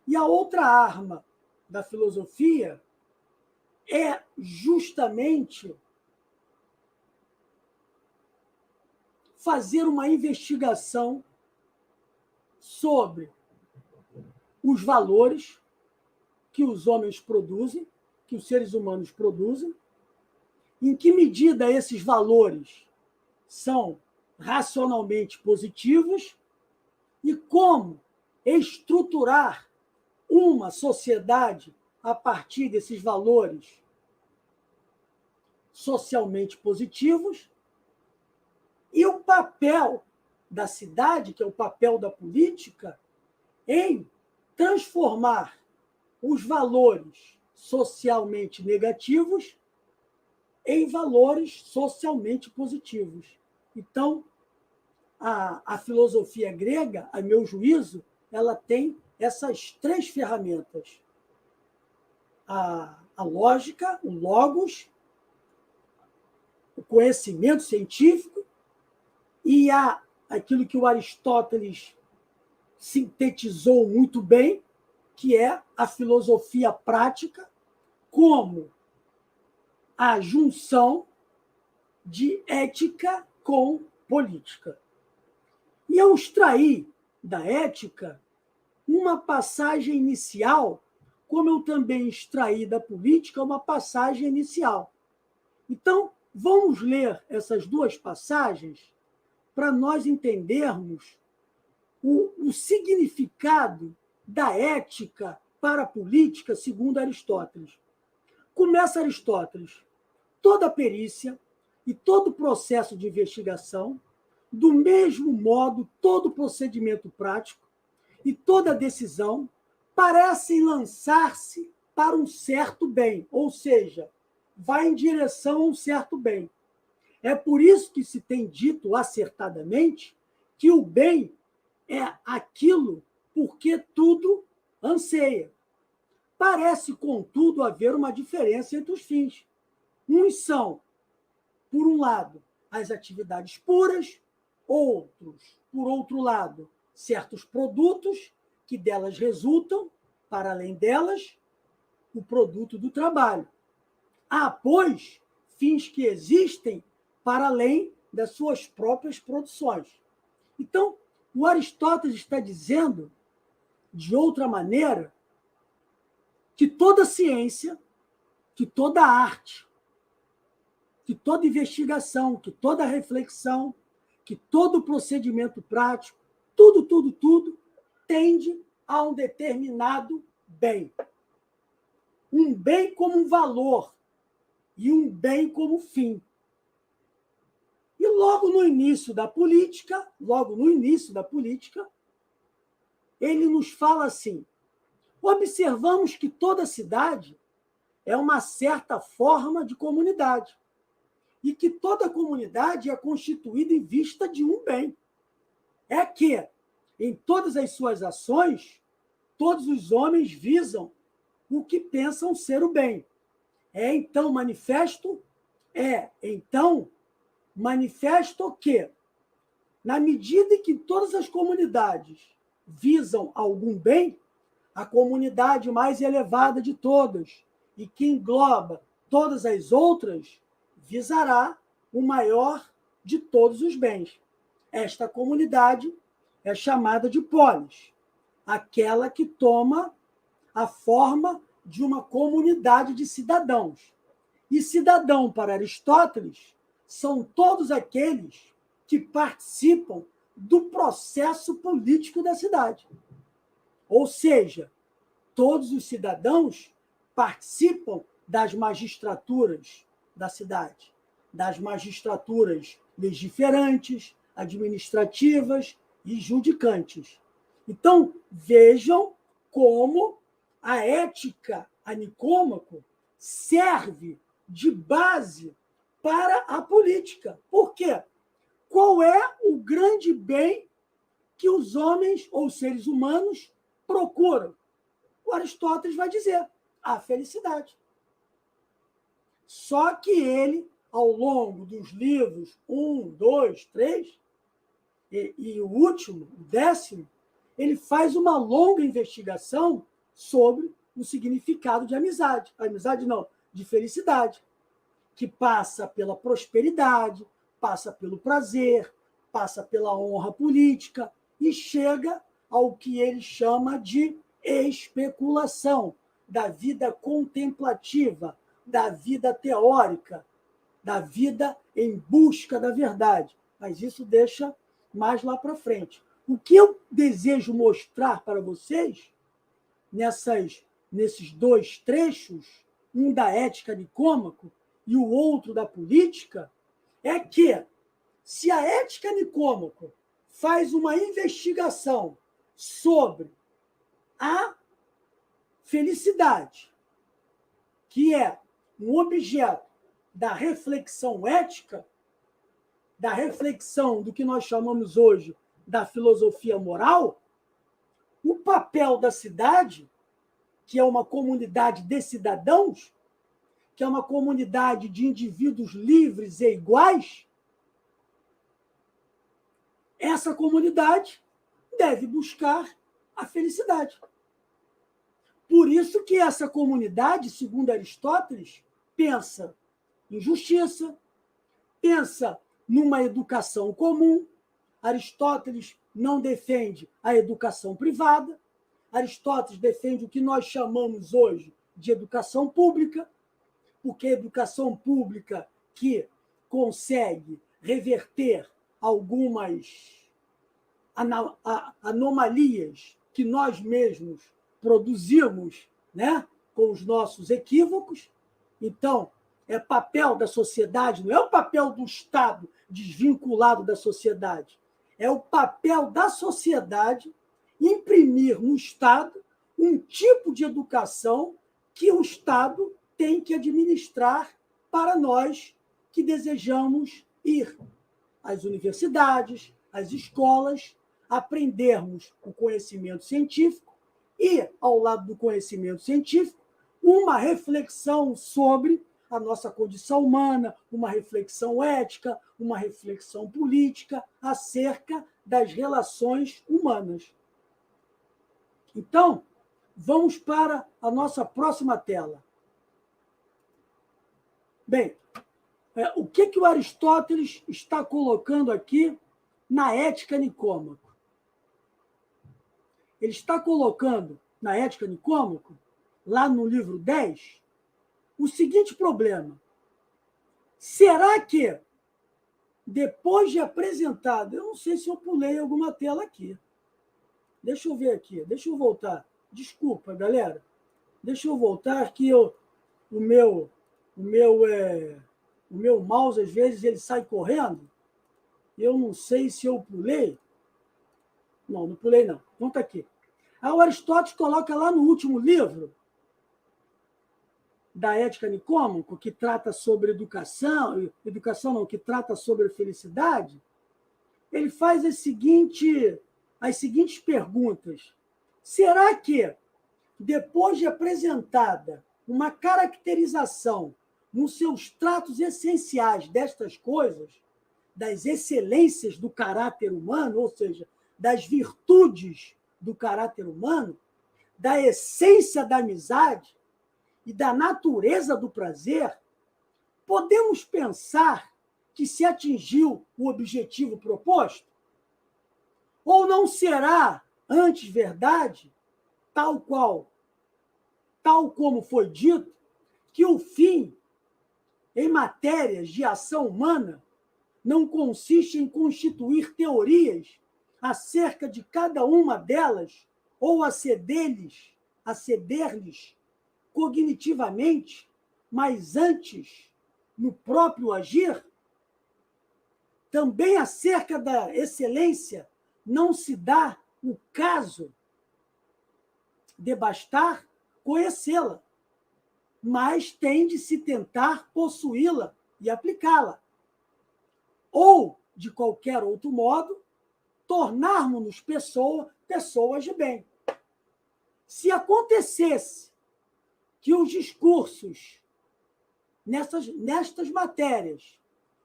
E a outra arma da filosofia é justamente fazer uma investigação sobre os valores que os homens produzem, que os seres humanos produzem, em que medida esses valores são racionalmente positivos e como estruturar uma sociedade a partir desses valores socialmente positivos e o papel da cidade, que é o papel da política, em transformar os valores socialmente negativos em valores socialmente positivos. Então, a filosofia grega, a meu juízo, ela tem essas 3 ferramentas. A lógica, o logos, o conhecimento científico e aquilo que o Aristóteles sintetizou muito bem, que é a filosofia prática, como a junção de ética com política. E eu extraí da ética uma passagem inicial, como eu também extraí da política uma passagem inicial. Então, vamos ler essas 2 passagens para nós entendermos o significado da ética para a política segundo Aristóteles. Começa Aristóteles. Toda perícia e todo processo de investigação, do mesmo modo, todo procedimento prático e toda decisão parecem lançar-se para um certo bem, ou seja, vai em direção a um certo bem. É por isso que se tem dito acertadamente que o bem é aquilo porque tudo anseia. Parece, contudo, haver uma diferença entre os fins. Uns são, por um lado, as atividades puras, outros, por outro lado, certos produtos que delas resultam, para além delas, o produto do trabalho. Há, pois, fins que existem para além das suas próprias produções. Então, o Aristóteles está dizendo, de outra maneira, que toda ciência, que toda arte, que toda investigação, que toda reflexão, que todo procedimento prático, tudo, tende a um determinado bem. Um bem como um valor e um bem como fim. E logo no início da política, ele nos fala assim: observamos que toda cidade é uma certa forma de comunidade e que toda comunidade é constituída em vista de um bem. É que, em todas as suas ações, todos os homens visam o que pensam ser o bem. É então manifesto que, na medida em que todas as comunidades visam algum bem, a comunidade mais elevada de todas, e que engloba todas as outras, visará o maior de todos os bens. Esta comunidade é chamada de polis, aquela que toma a forma de uma comunidade de cidadãos. E cidadão, para Aristóteles, são todos aqueles que participam do processo político da cidade. Ou seja, todos os cidadãos participam das magistraturas da cidade, das magistraturas legiferantes, administrativas e judicantes. Então, vejam como a ética a Nicômaco serve de base para a política. Por quê? Qual é o grande bem que os homens ou seres humanos procuram? O Aristóteles vai dizer: a felicidade. Só que ele, ao longo dos livros 1, 2, 3, e o último, o 10º, ele faz uma longa investigação sobre o significado de amizade. Amizade não, de felicidade, que passa pela prosperidade, passa pelo prazer, passa pela honra política e chega ao que ele chama de especulação, da vida contemplativa, da vida teórica, da vida em busca da verdade. Mas isso deixa mais lá para frente. O que eu desejo mostrar para vocês, nesses dois trechos, um da ética Nicômaco e o outro da política, é que, se a ética Nicômaco faz uma investigação sobre a felicidade, que é um objeto da reflexão ética, da reflexão do que nós chamamos hoje da filosofia moral, o papel da cidade, que é uma comunidade de cidadãos, que é uma comunidade de indivíduos livres e iguais, essa comunidade deve buscar a felicidade. Por isso que essa comunidade, segundo Aristóteles, pensa em justiça, pensa numa educação comum. Aristóteles não defende a educação privada. Aristóteles defende o que nós chamamos hoje de educação pública, porque a educação pública que consegue reverter algumas anomalias que nós mesmos produzimos, né, com os nossos equívocos. Então, é papel da sociedade, não é o papel do Estado desvinculado da sociedade, é o papel da sociedade imprimir no Estado um tipo de educação que o Estado tem que administrar para nós que desejamos ir às universidades, às escolas, aprendermos o conhecimento científico e, ao lado do conhecimento científico, uma reflexão sobre a nossa condição humana, uma reflexão ética, uma reflexão política acerca das relações humanas. Então, vamos para a nossa próxima tela. Bem, o que o Aristóteles está colocando aqui na Ética Nicômaco? Ele está colocando na Ética Nicômaco, lá no livro 10, o seguinte problema. Será que, depois de apresentado... Eu não sei se eu pulei alguma tela aqui. Deixa eu ver aqui, deixa eu voltar. Desculpa, galera. Deixa eu voltar que o meu mouse, às vezes, ele sai correndo. Eu não sei se eu pulei. Não pulei, não. Então está aqui. O Aristóteles coloca lá no último livro da Ética Nicômaco, que trata sobre educação não, que trata sobre felicidade, ele faz as seguintes perguntas. Será que, depois de apresentada uma caracterização nos seus tratos essenciais destas coisas, das excelências do caráter humano, ou seja, das virtudes do caráter humano, da essência da amizade e da natureza do prazer, podemos pensar que se atingiu o objetivo proposto? Ou não será, antes, verdade, tal como foi dito, que o fim em matérias de ação humana não consiste em constituir teorias acerca de cada uma delas ou a ceder-lhes cognitivamente, mas antes, no próprio agir? Também acerca da excelência não se dá o caso de bastar conhecê-la, mas tem de se tentar possuí-la e aplicá-la. Ou, de qualquer outro modo, tornarmos-nos pessoas de bem. Se acontecesse que os discursos nestas matérias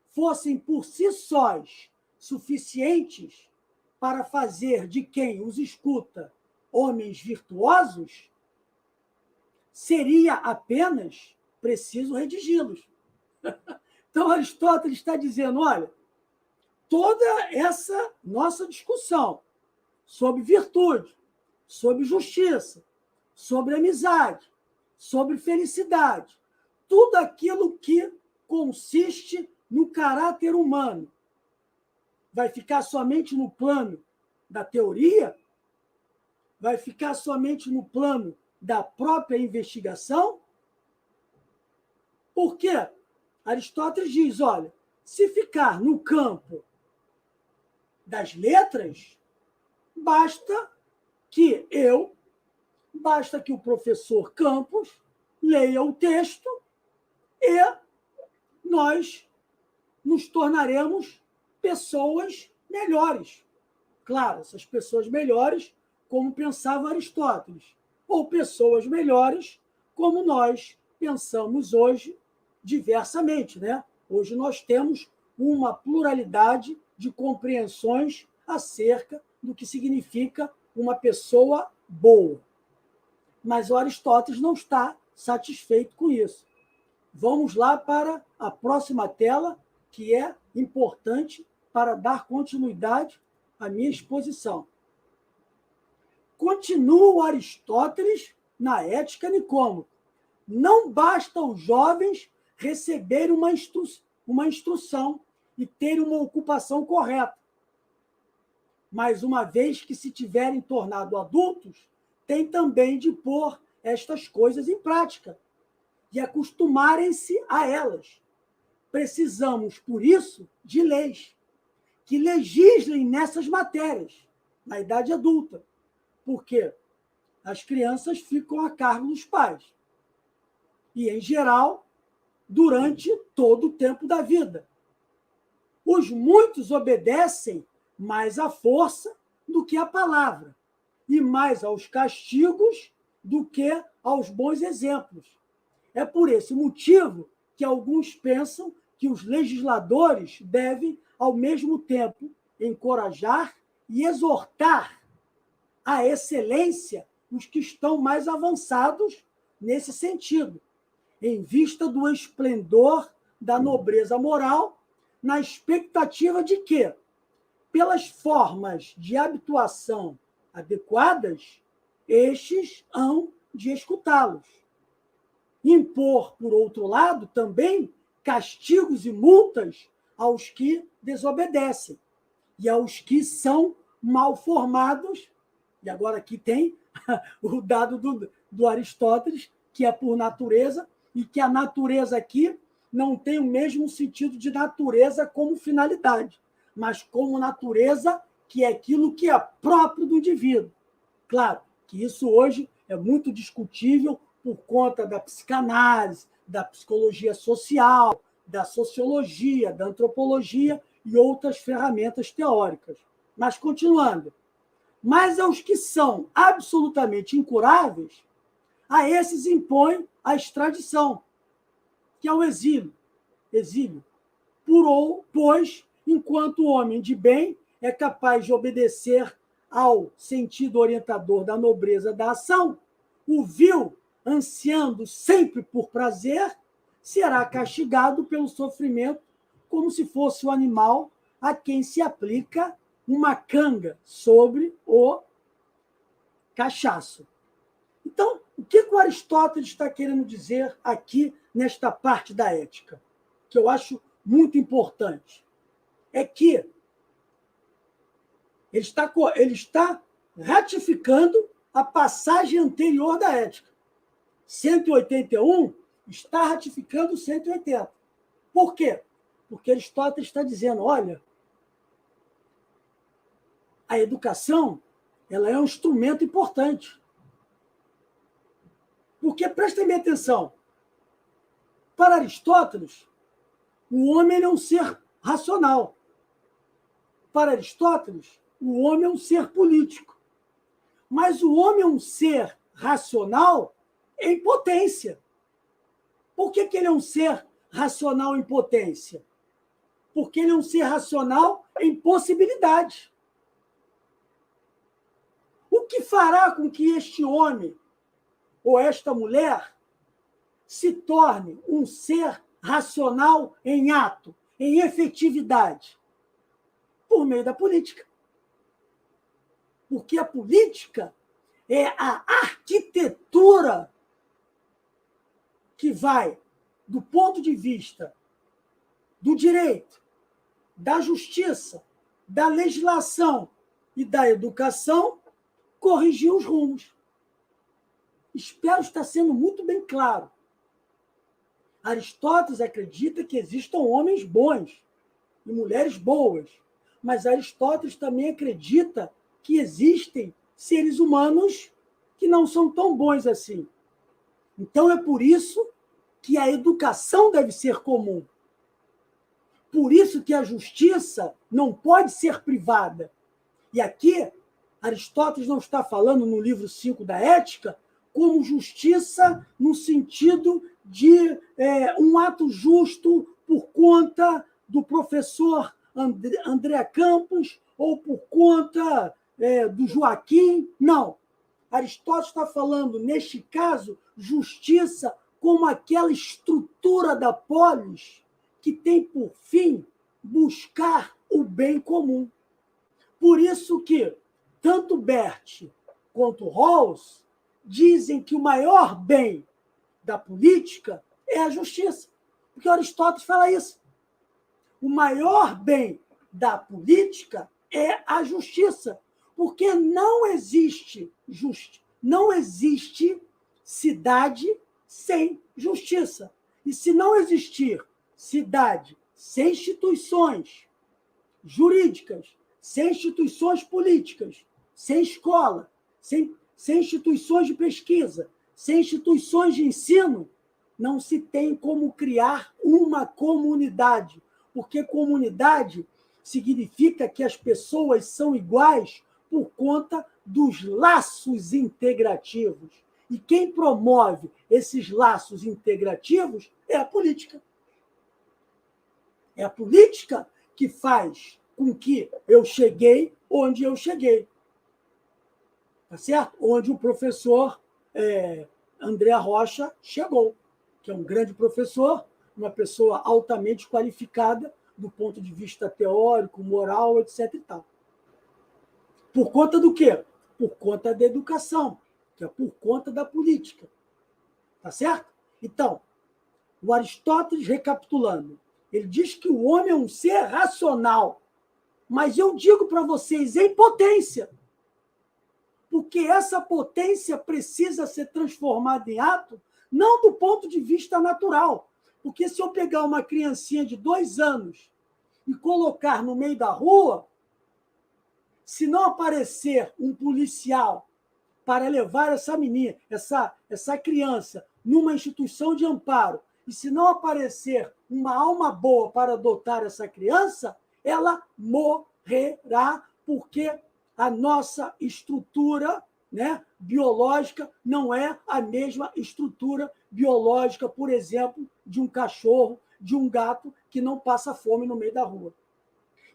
fossem por si sós suficientes para fazer de quem os escuta homens virtuosos, seria apenas preciso redigi-los. Então, Aristóteles está dizendo, olha, toda essa nossa discussão sobre virtude, sobre justiça, sobre amizade, sobre felicidade, tudo aquilo que consiste no caráter humano, vai ficar somente no plano da teoria? Vai ficar somente no plano da própria investigação? Por quê? Aristóteles diz, olha, se ficar no campo das letras, basta que o professor Campos leia o texto e nós nos tornaremos pessoas melhores. Claro, essas pessoas melhores, como pensava Aristóteles, ou pessoas melhores, como nós pensamos hoje diversamente, né? Hoje nós temos uma pluralidade de compreensões acerca do que significa uma pessoa boa. Mas o Aristóteles não está satisfeito com isso. Vamos lá para a próxima tela, que é importante para dar continuidade à minha exposição. Continua o Aristóteles na Ética Nicômaco. Não basta os jovens receberem uma instrução e terem uma ocupação correta. Mas, uma vez que se tiverem tornado adultos, têm também de pôr estas coisas em prática e acostumarem-se a elas. Precisamos, por isso, de leis que legislem nessas matérias, na idade adulta, porque as crianças ficam a cargo dos pais. E, em geral, durante todo o tempo da vida. Os muitos obedecem mais à força do que à palavra, e mais aos castigos do que aos bons exemplos. É por esse motivo que alguns pensam que os legisladores devem, ao mesmo tempo, encorajar e exortar a excelência os que estão mais avançados nesse sentido, em vista do esplendor da nobreza moral, na expectativa de que, pelas formas de habituação adequadas, estes hão de escutá-los. Impor, por outro lado, também castigos e multas aos que desobedecem e aos que são mal formados. E agora aqui tem o dado do Aristóteles, que é por natureza, e que a natureza aqui não tem o mesmo sentido de natureza como finalidade, mas como natureza, que é aquilo que é próprio do indivíduo. Claro que isso hoje é muito discutível por conta da psicanálise, da psicologia social, da sociologia, da antropologia e outras ferramentas teóricas. Mas, continuando, mas aos que são absolutamente incuráveis, a esses impõe a extradição, que é o exílio. Pois, enquanto o homem de bem é capaz de obedecer ao sentido orientador da nobreza da ação, o vil, ansiando sempre por prazer, será castigado pelo sofrimento como se fosse o animal a quem se aplica uma canga sobre o cachaço. Então, o que o Aristóteles está querendo dizer aqui nesta parte da ética, que eu acho muito importante? É que ele está ratificando a passagem anterior da ética. 181 está ratificando 180. Por quê? Porque Aristóteles está dizendo, olha, a educação ela é um instrumento importante. Porque, prestem bem atenção, para Aristóteles, o homem é um ser racional. Para Aristóteles, o homem é um ser político. Mas o homem é um ser racional em potência. Por que ele é um ser racional em potência? Porque ele é um ser racional em possibilidade. O que fará com que este homem ou esta mulher se torne um ser racional em ato, em efetividade? Por meio da política. Porque a política é a arquitetura que vai, do ponto de vista do direito, da justiça, da legislação e da educação, corrigir os rumos. Espero estar sendo muito bem claro. Aristóteles acredita que existam homens bons e mulheres boas, mas Aristóteles também acredita que existem seres humanos que não são tão bons assim. Então, é por isso que a educação deve ser comum. Por isso que a justiça não pode ser privada. E aqui, Aristóteles não está falando no livro 5 da Ética como justiça no sentido de um ato justo por conta do professor André Campos ou por conta do Joaquim. Não. Aristóteles está falando, neste caso, justiça como aquela estrutura da polis que tem por fim buscar o bem comum. Por isso que tanto Bert quanto Rawls dizem que o maior bem da política é a justiça. Porque Aristóteles fala isso. O maior bem da política é a justiça. Porque não existe cidade sem justiça. E se não existir cidade sem instituições jurídicas, sem instituições políticas, sem escola, sem instituições de pesquisa, sem instituições de ensino, não se tem como criar uma comunidade, porque comunidade significa que as pessoas são iguais por conta dos laços integrativos. E quem promove esses laços integrativos é a política. É a política que faz com que eu cheguei onde eu cheguei. tá certo? Onde o professor André Rocha chegou, que é um grande professor, uma pessoa altamente qualificada do ponto de vista teórico, moral, etc. e tal. Por conta do quê? Por conta da educação, que é por conta da política. Tá certo? Então, o Aristóteles, recapitulando, ele diz que o homem é um ser racional, mas eu digo para vocês, em potência, porque essa potência precisa ser transformada em ato, não do ponto de vista natural. Porque se eu pegar uma criancinha de 2 anos e colocar no meio da rua, se não aparecer um policial para levar essa menina, essa criança, numa instituição de amparo, e se não aparecer uma alma boa para adotar essa criança, ela morrerá, porque a nossa estrutura, né, biológica não é a mesma estrutura biológica, por exemplo, de um cachorro, de um gato que não passa fome no meio da rua.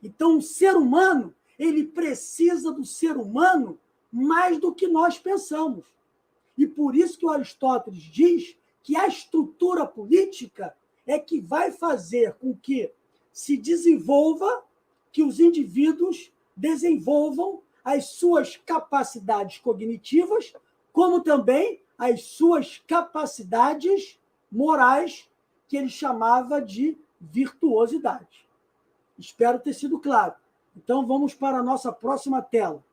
Então, o ser humano, ele precisa do ser humano mais do que nós pensamos. E por isso que o Aristóteles diz que a estrutura política é que vai fazer com que se desenvolva, que os indivíduos desenvolvam as suas capacidades cognitivas, como também as suas capacidades morais, que ele chamava de virtuosidade. Espero ter sido claro. Então, vamos para a nossa próxima tela.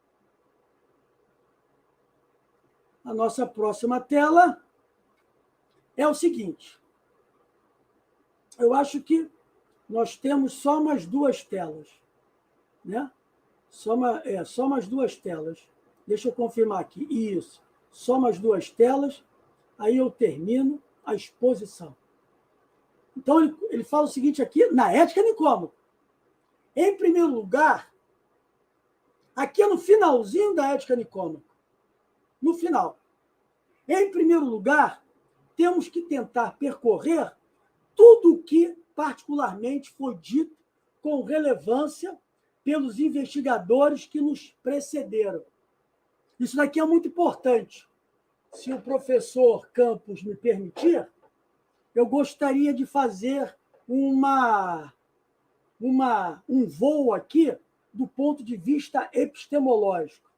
A nossa próxima tela é o seguinte. Eu acho que nós temos só umas 2 telas, né? Só umas 2 telas. Deixa eu confirmar aqui. Isso. Só umas 2 telas. Aí eu termino a exposição. Então, ele fala o seguinte aqui, na Ética Nicômaco. Em primeiro lugar, aqui é no finalzinho da Ética Nicômaco. No final. Em primeiro lugar, temos que tentar percorrer tudo o que particularmente foi dito com relevância pelos investigadores que nos precederam. Isso daqui é muito importante. Se o professor Campos me permitir, eu gostaria de fazer um voo aqui do ponto de vista epistemológico.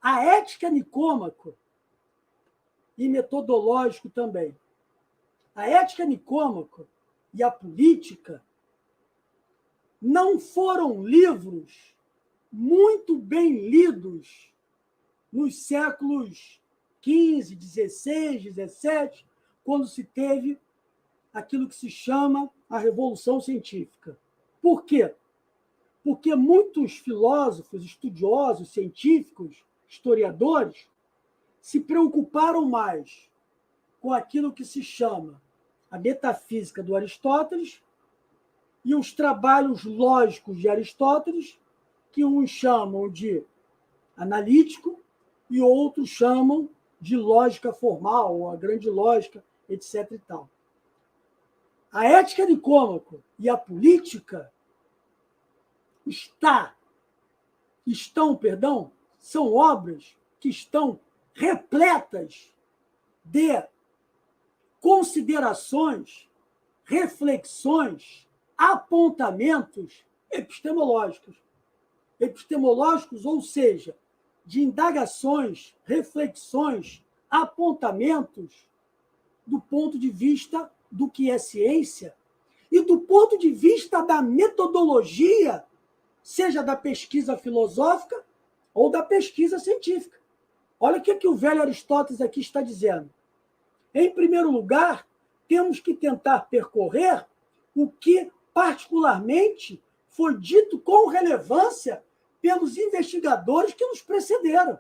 A ética nicômaco e metodológico também. A ética nicômaco e a política não foram livros muito bem lidos nos séculos XV, XVI, XVII, quando se teve aquilo que se chama a Revolução Científica. Por quê? Porque muitos filósofos, estudiosos, científicos, historiadores, se preocuparam mais com aquilo que se chama a metafísica do Aristóteles e os trabalhos lógicos de Aristóteles, que uns chamam de analítico e outros chamam de lógica formal, ou a grande lógica, etc. e tal. A ética nicômaco e a política são obras que estão repletas de considerações, reflexões, apontamentos epistemológicos. Epistemológicos, ou seja, de indagações, reflexões, apontamentos do ponto de vista do que é ciência e do ponto de vista da metodologia, seja da pesquisa filosófica ou da pesquisa científica. Olha o que o velho Aristóteles aqui está dizendo. Em primeiro lugar, temos que tentar percorrer o que, particularmente, foi dito com relevância pelos investigadores que nos precederam.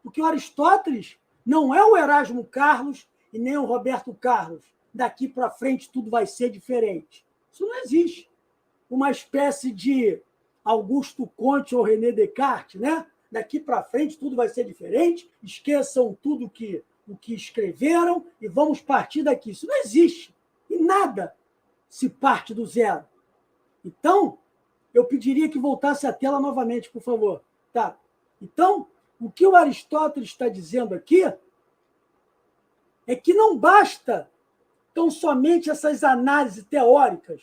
Porque o Aristóteles não é o Erasmo Carlos e nem o Roberto Carlos. Daqui para frente tudo vai ser diferente. Isso não existe. Uma espécie de Augusto Comte ou René Descartes, né? Daqui para frente tudo vai ser diferente, esqueçam tudo o que escreveram e vamos partir daqui. Isso não existe. E nada se parte do zero. Então, eu pediria que voltasse a tela novamente, por favor. Tá. Então, O que o Aristóteles está dizendo aqui é que não basta tão somente essas análises teóricas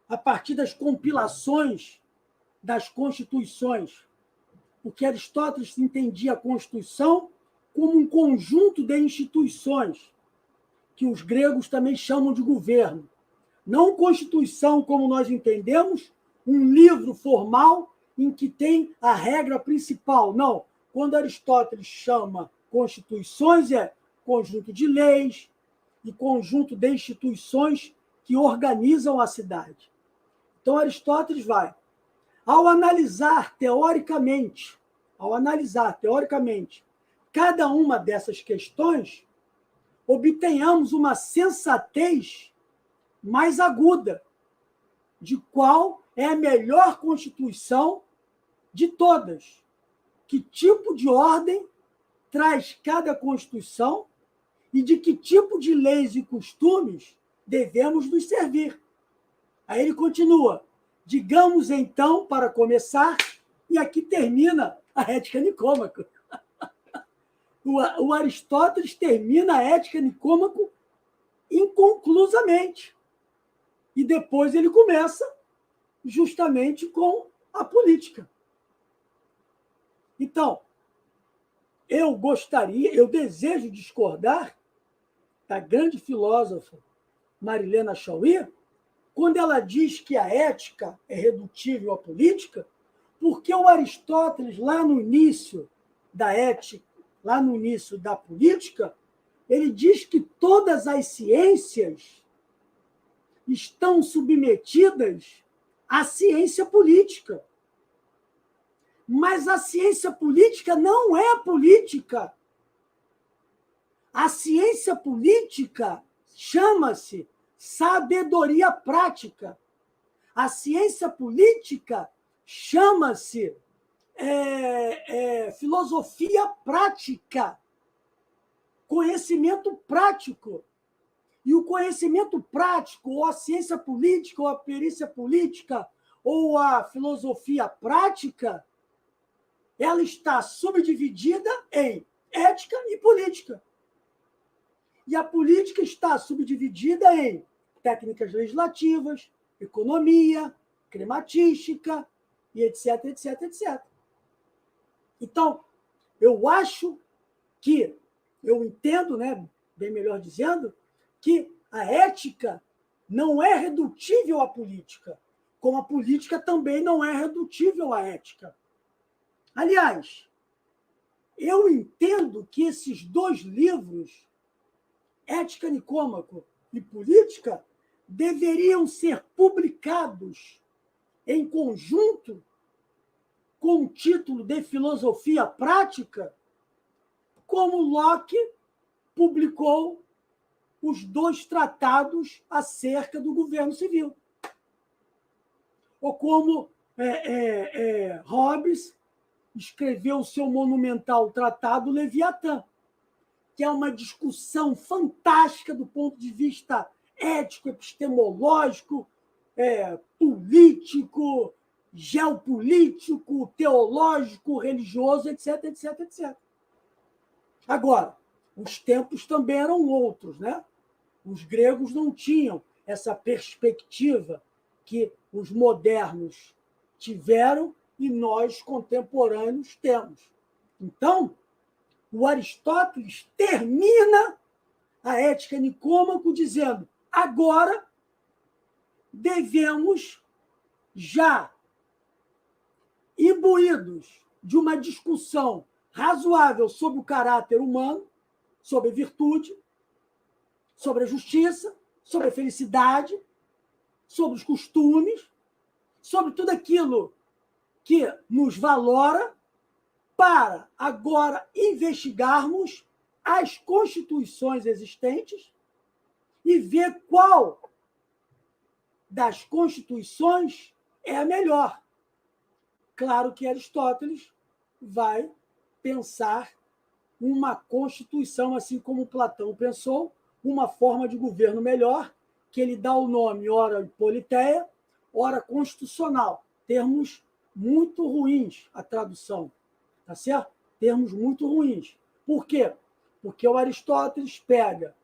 a partir das compilações das constituições, porque Aristóteles entendia a Constituição como um conjunto de instituições, que os gregos também chamam de governo. Não Constituição como nós entendemos, um livro formal em que tem a regra principal. Não. Quando Aristóteles chama constituições, é conjunto de leis e conjunto de instituições que organizam a cidade. Então, Aristóteles vai, ao analisar teoricamente, cada uma dessas questões, obtenhamos uma sensatez mais aguda de qual é a melhor constituição de todas. Que tipo de ordem traz cada constituição e de que tipo de leis e costumes devemos nos servir. Aí ele continua. Digamos, então, para começar, e aqui termina a Ética Nicômaco. O Aristóteles termina a Ética Nicômaco inconclusamente. E depois ele começa justamente com a política. Então, eu desejo discordar da grande filósofa Marilena Chauí, quando ela diz que a ética é redutível à política, porque o Aristóteles, lá no início da ética, lá no início da política, ele diz que todas as ciências estão submetidas à ciência política. Mas a ciência política não é política. A ciência política chama-se sabedoria prática. A ciência política chama-se filosofia prática, conhecimento prático. E o conhecimento prático, ou a ciência política, ou a perícia política, ou a filosofia prática, ela está subdividida em ética e política. E a política está subdividida em técnicas legislativas, economia, crematística, e etc, etc, etc. Então, eu entendo, né, bem melhor dizendo, que a ética não é redutível à política, como a política também não é redutível à ética. Aliás, eu entendo que esses dois livros, Ética Nicômaco e Política, deveriam ser publicados em conjunto com o título de Filosofia Prática, como Locke publicou os dois tratados acerca do governo civil. Ou como Hobbes escreveu o seu monumental tratado Leviatã, que é uma discussão fantástica do ponto de vista ético, epistemológico, político, geopolítico, teológico, religioso, etc, etc, etc. Agora, os tempos também eram outros, né? Os gregos não tinham essa perspectiva que os modernos tiveram e nós, contemporâneos, temos. Então, o Aristóteles termina a Ética Nicômaco dizendo: agora devemos, já imbuídos de uma discussão razoável sobre o caráter humano, sobre a virtude, sobre a justiça, sobre a felicidade, sobre os costumes, sobre tudo aquilo que nos valora, para agora investigarmos as constituições existentes e ver qual das constituições é a melhor. Claro que Aristóteles vai pensar uma constituição, assim como Platão pensou, uma forma de governo melhor, que ele dá o nome, ora politeia, ora constitucional. Termos muito ruins a tradução. tá certo? Termos muito ruins. Por quê? Porque o Aristóteles pega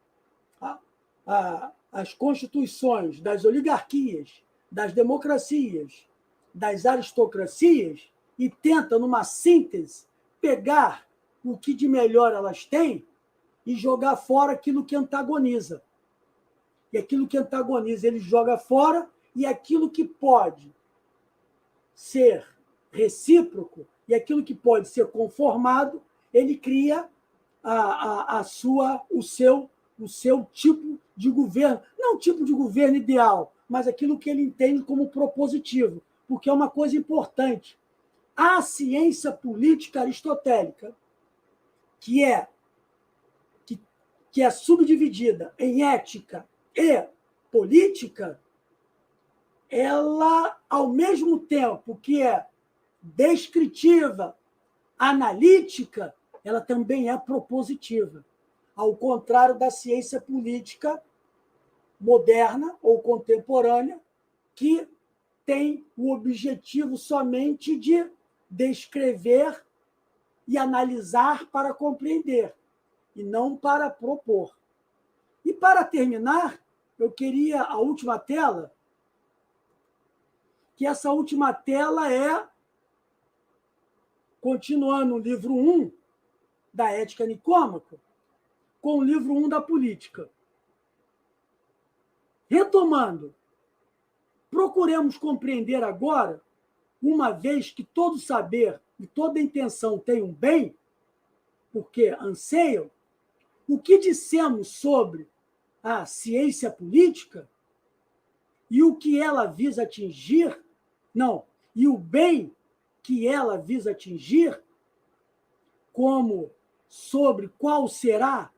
as constituições das oligarquias, das democracias, das aristocracias e tenta, numa síntese, pegar o que de melhor elas têm e jogar fora aquilo que antagoniza. E aquilo que antagoniza ele joga fora, e aquilo que pode ser recíproco e aquilo que pode ser conformado, ele cria o seu tipo de governo, não o tipo de governo ideal, mas aquilo que ele entende como propositivo, porque é uma coisa importante. A ciência política aristotélica, que é subdividida em ética e política, ela, ao mesmo tempo que é descritiva, analítica, ela também é propositiva, ao contrário da ciência política moderna ou contemporânea, que tem o objetivo somente de descrever e analisar para compreender, e não para propor. E, para terminar, eu queria a última tela, que essa última tela é, continuando o livro 1 da Ética Nicômaco, com o livro 1 da Política. Retomando, procuremos compreender agora, uma vez que todo saber e toda intenção tem um bem, porque anseiam, o que dissemos sobre a ciência política e o que ela visa atingir, e o bem que ela visa atingir, como sobre qual será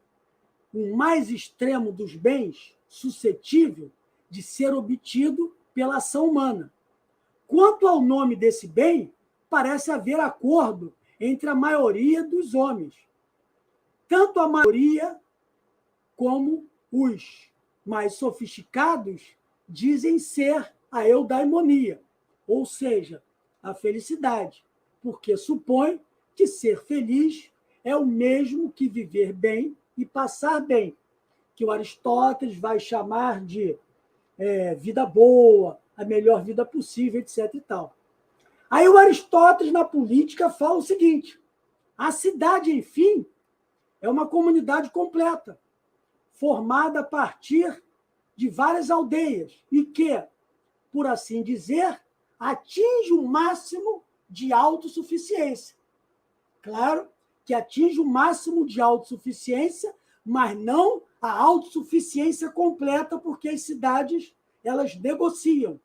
o mais extremo dos bens suscetível de ser obtido pela ação humana. Quanto ao nome desse bem, parece haver acordo entre a maioria dos homens. Tanto a maioria como os mais sofisticados dizem ser a eudaimonia, ou seja, a felicidade, porque supõe que ser feliz é o mesmo que viver bem e passar bem, que o Aristóteles vai chamar de vida boa, a melhor vida possível, etc. e tal. Aí o Aristóteles, na política, fala o seguinte: a cidade, enfim, é uma comunidade completa, formada a partir de várias aldeias e que, por assim dizer, atinge o máximo de autossuficiência. Claro que atinge o máximo de autossuficiência, mas não a autossuficiência completa, porque as cidades elas negociam,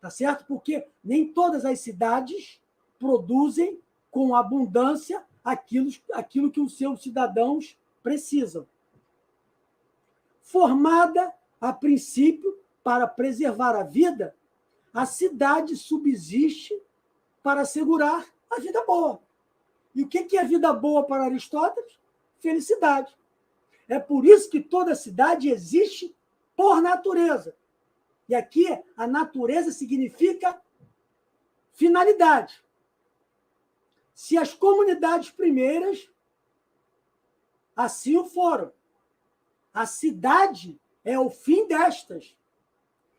tá certo? Porque nem todas as cidades produzem com abundância aquilo que os seus cidadãos precisam. Formada, a princípio, para preservar a vida, a cidade subsiste para assegurar a vida boa. E o que é vida boa para Aristóteles? Felicidade. É por isso que toda cidade existe por natureza. E aqui a natureza significa finalidade. Se as comunidades primeiras assim o foram, a cidade é o fim destas.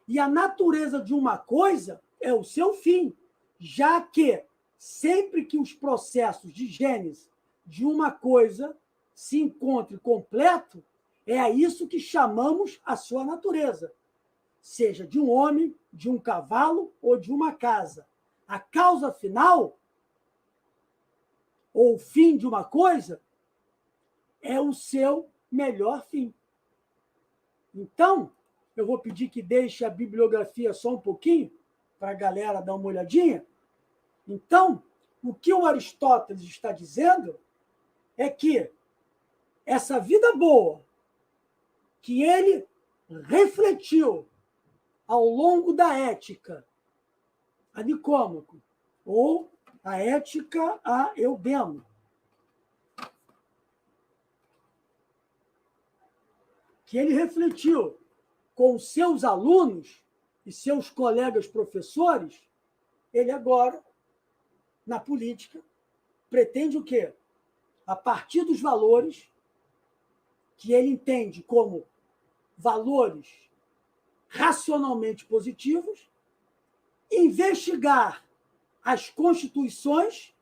E a natureza de uma coisa é o seu fim, já que sempre que os processos de gênese de uma coisa se encontrem completo, é a isso que chamamos a sua natureza, seja de um homem, de um cavalo ou de uma casa. A causa final, ou o fim de uma coisa, é o seu melhor fim. Então, eu vou pedir que deixe a bibliografia só um pouquinho, para a galera dar uma olhadinha. Então, o que o Aristóteles está dizendo é que essa vida boa que ele refletiu ao longo da ética a Nicômaco, ou a ética a Eudemo, que ele refletiu com seus alunos e seus colegas professores, ele agora, na política, pretende o quê? A partir dos valores que ele entende como valores racionalmente positivos, investigar as constituições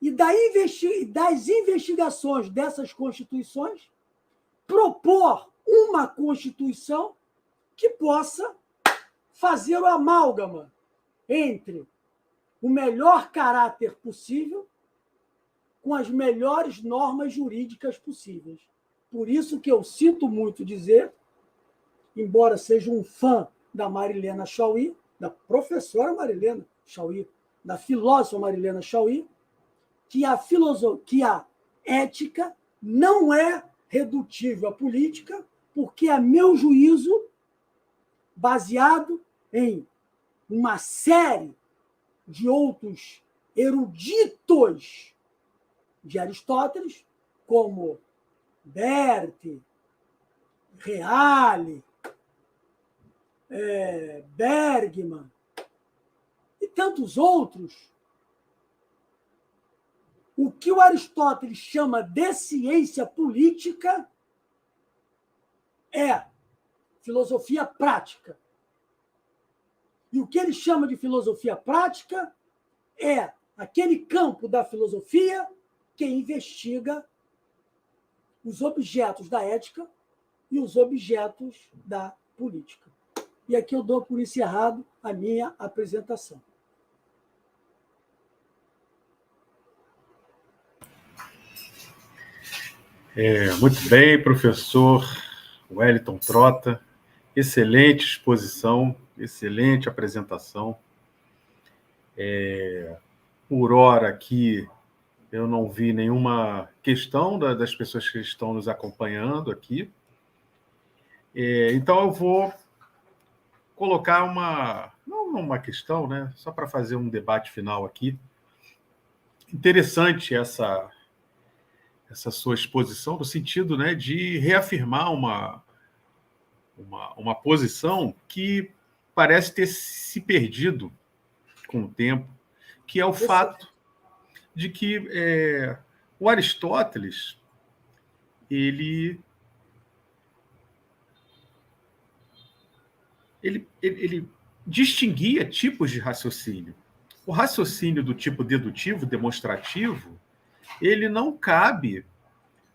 e das investigações dessas constituições, propor uma Constituição que possa fazer o amálgama entre o melhor caráter possível com as melhores normas jurídicas possíveis. Por isso que eu sinto muito dizer, embora seja um fã da Marilena Chaui, da professora Marilena Chaui, da filósofa Marilena Chaui, que a ética não é redutível à política, porque, a meu juízo, baseado em uma série de outros eruditos de Aristóteles, como Berti, Reale, Bergman e tantos outros, o que o Aristóteles chama de ciência política é filosofia prática. E o que ele chama de filosofia prática é aquele campo da filosofia que investiga os objetos da ética e os objetos da política. E aqui eu dou por encerrado a minha apresentação. Muito bem, professor Wellington Trota. Excelente exposição, excelente apresentação. Por hora aqui, eu não vi nenhuma questão das pessoas que estão nos acompanhando aqui. Então, eu vou colocar não uma questão, né? Só para fazer um debate final aqui. Interessante essa sua exposição, no sentido, né, de reafirmar uma posição que parece ter se perdido com o tempo, que é o fato de que o Aristóteles ele distinguia tipos de raciocínio. O raciocínio do tipo dedutivo, demonstrativo, ele não cabe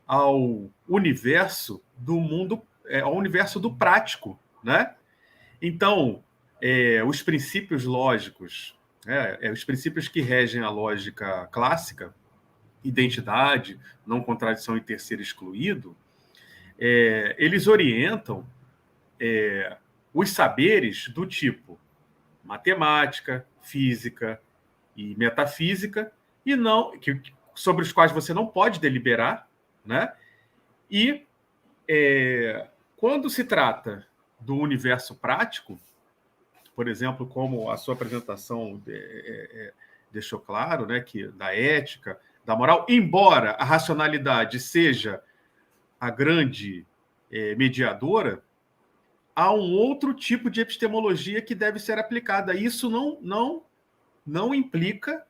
ao universo do mundo, ao universo do prático, né? Então, os princípios lógicos, os princípios que regem a lógica clássica, identidade, não contradição e terceiro excluído, eles orientam os saberes do tipo matemática, física e metafísica, e não sobre os quais você não pode deliberar, né? E quando se trata do universo prático, por exemplo, como a sua apresentação deixou claro, né, que da ética, da moral, embora a racionalidade seja a grande mediadora, há um outro tipo de epistemologia que deve ser aplicada. Isso não implica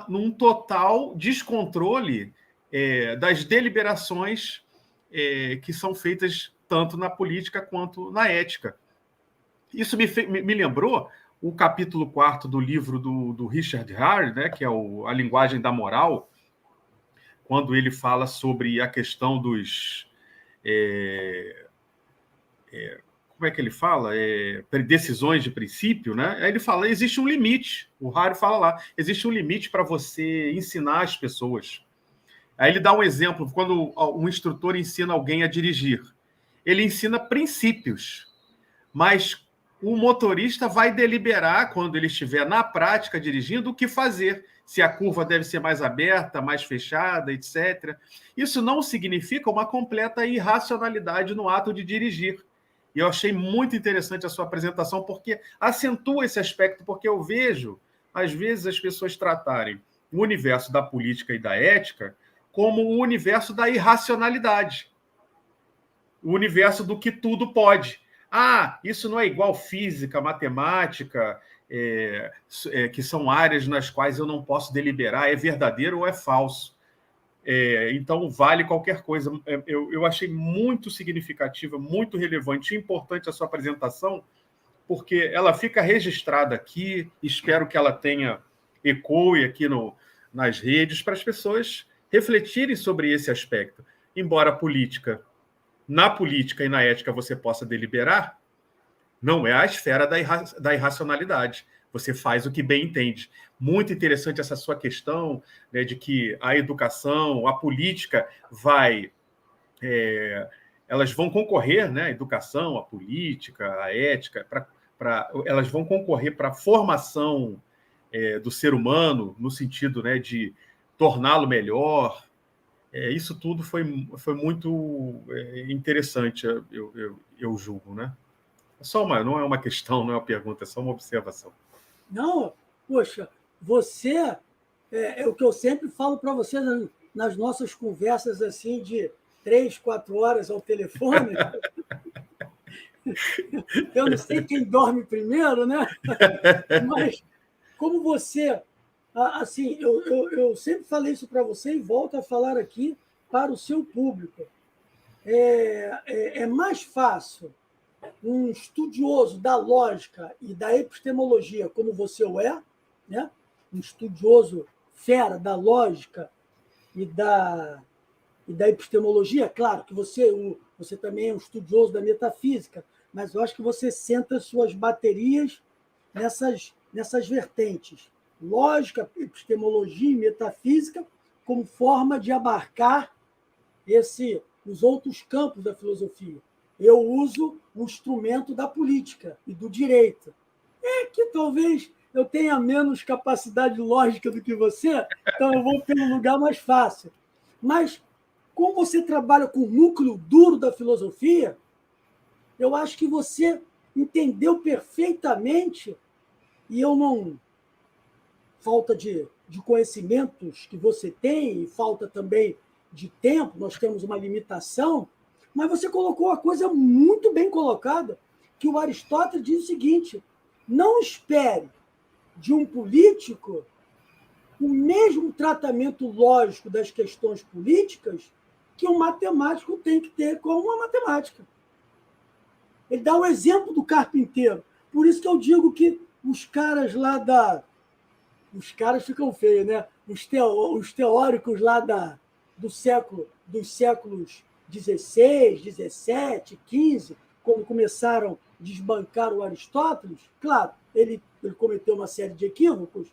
num total descontrole das deliberações que são feitas tanto na política quanto na ética. Isso me lembrou o capítulo 4 do livro do Richard Hare, né, que é A Linguagem da Moral, quando ele fala sobre a questão dos... como é que ele fala? Decisões de princípio, né? Aí ele fala, existe um limite. O Hare fala lá, existe um limite para você ensinar as pessoas. Aí ele dá um exemplo, quando um instrutor ensina alguém a dirigir. Ele ensina princípios, mas o motorista vai deliberar, quando ele estiver na prática dirigindo, o que fazer. Se a curva deve ser mais aberta, mais fechada, etc. Isso não significa uma completa irracionalidade no ato de dirigir. E eu achei muito interessante a sua apresentação, porque acentua esse aspecto, porque eu vejo, às vezes, as pessoas tratarem o universo da política e da ética como o universo da irracionalidade. O universo do que tudo pode. Isso não é igual física, matemática, que são áreas nas quais eu não posso deliberar, é verdadeiro ou é falso. Então, vale qualquer coisa. Eu achei muito significativa, muito relevante e importante a sua apresentação, porque ela fica registrada aqui, espero que ela tenha ecoe aqui nas redes, para as pessoas refletirem sobre esse aspecto. Embora na política e na ética você possa deliberar, não é a esfera da irracionalidade. Você faz o que bem entende. Muito interessante essa sua questão, né, de que a educação, a política elas vão concorrer, né, a educação, a política, a ética, elas vão concorrer para a formação do ser humano, no sentido, né, de torná-lo melhor. Isso tudo foi muito interessante, eu julgo, né? Não é uma questão, não é uma pergunta, é só uma observação. Não, poxa, você é o que eu sempre falo para você nas nossas conversas assim de 3, 4 horas ao telefone. Eu não sei quem dorme primeiro, né? Mas como você, assim, eu sempre falei isso para você e volto a falar aqui para o seu público. É mais fácil um estudioso da lógica e da epistemologia, como você o é, né? Um estudioso fera da lógica e da epistemologia, claro que você também é um estudioso da metafísica, mas eu acho que você senta suas baterias nessas vertentes. Lógica, epistemologia e metafísica como forma de abarcar os outros campos da filosofia. Eu uso o instrumento da política e do direito. Que talvez eu tenha menos capacidade lógica do que você, então eu vou pelo lugar mais fácil. Mas, como você trabalha com o núcleo duro da filosofia, eu acho que você entendeu perfeitamente, e eu não. Falta de conhecimentos que você tem, e falta também de tempo, nós temos uma limitação, mas você colocou a coisa muito bem colocada, que o Aristóteles diz o seguinte: não espere de um político o mesmo tratamento lógico das questões políticas que um matemático tem que ter com uma matemática. Ele dá o exemplo do carpinteiro. Por isso que eu digo que os caras lá os caras ficam feios, né? Os teóricos lá dos séculos XVI, XVII, XV, quando começaram a desbancar o Aristóteles, claro, ele cometeu uma série de equívocos,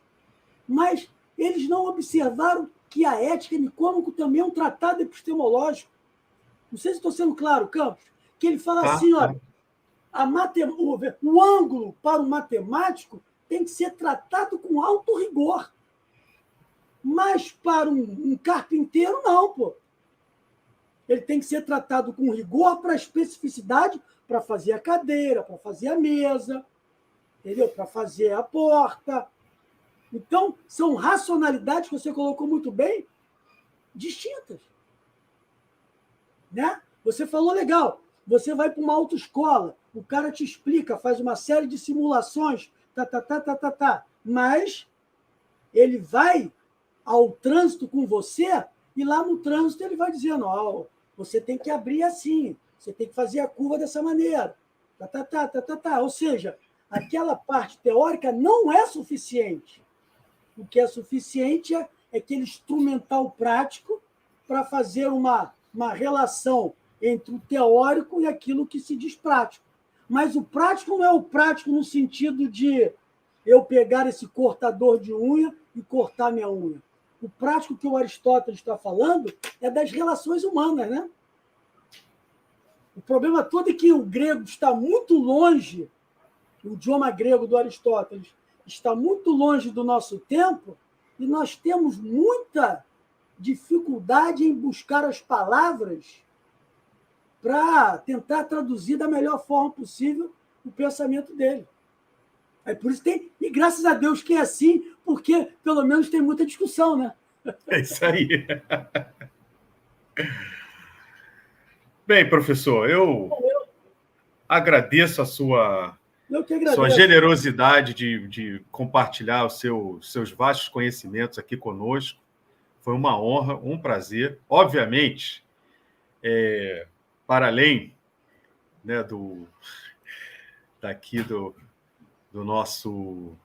mas eles não observaram que a ética nicômaco também é um tratado epistemológico. Não sei se estou sendo claro, Campos, que ele fala assim, olha, o ângulo para o matemático tem que ser tratado com alto rigor. Mas para um carpinteiro, não, pô. Ele tem que ser tratado com rigor para a especificidade, para fazer a cadeira, para fazer a mesa, entendeu? Para fazer a porta. Então, são racionalidades que você colocou muito bem, distintas. Né? Você falou legal. Você vai para uma autoescola, o cara te explica, faz uma série de simulações, mas ele vai ao trânsito com você e lá no trânsito ele vai dizendo, você tem que abrir assim, você tem que fazer a curva dessa maneira, Ou seja, aquela parte teórica não é suficiente. O que é suficiente é aquele instrumental prático para fazer uma relação entre o teórico e aquilo que se diz prático. Mas o prático não é o prático no sentido de eu pegar esse cortador de unha e cortar minha unha. O prático que o Aristóteles está falando é das relações humanas, né? O problema todo é que o grego está muito longe, o idioma grego do Aristóteles está muito longe do nosso tempo e nós temos muita dificuldade em buscar as palavras para tentar traduzir da melhor forma possível o pensamento dele. É por isso que e graças a Deus que é assim, porque pelo menos tem muita discussão, né? É isso aí. Bem, professor, eu agradeço a sua Eu que agradeço. Sua generosidade de compartilhar os seus vastos conhecimentos aqui conosco. Foi uma honra, um prazer. Obviamente, para além, né, do nosso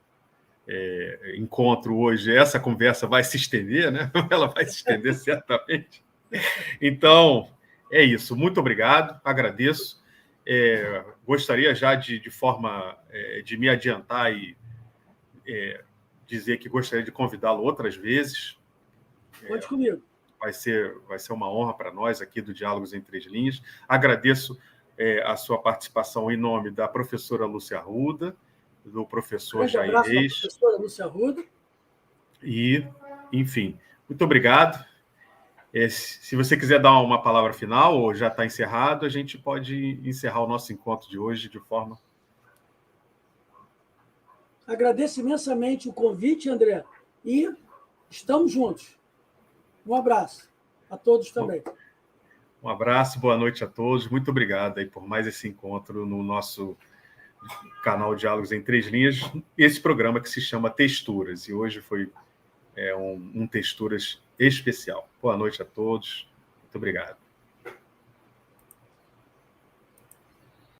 encontro hoje, essa conversa vai se estender, né? Ela vai se estender certamente. Então, é isso. Muito obrigado, agradeço. Gostaria já de forma de me adiantar e dizer que gostaria de convidá-lo outras vezes. Conte comigo. Vai ser uma honra para nós aqui do Diálogos em Três Linhas. Agradeço a sua participação em nome da professora Lúcia Arruda, do professor Jair Reis. Professora Lúcia Arruda. E, enfim, muito obrigado. Se você quiser dar uma palavra final ou já está encerrado, a gente pode encerrar o nosso encontro de hoje de forma... Agradeço imensamente o convite, André, e estamos juntos. Um abraço a todos também. Um abraço, boa noite a todos. Muito obrigado aí por mais esse encontro no nosso canal Diálogos em Três Linhas, esse programa que se chama Texturas, e hoje foi um Texturas especial. Boa noite a todos. Muito obrigado.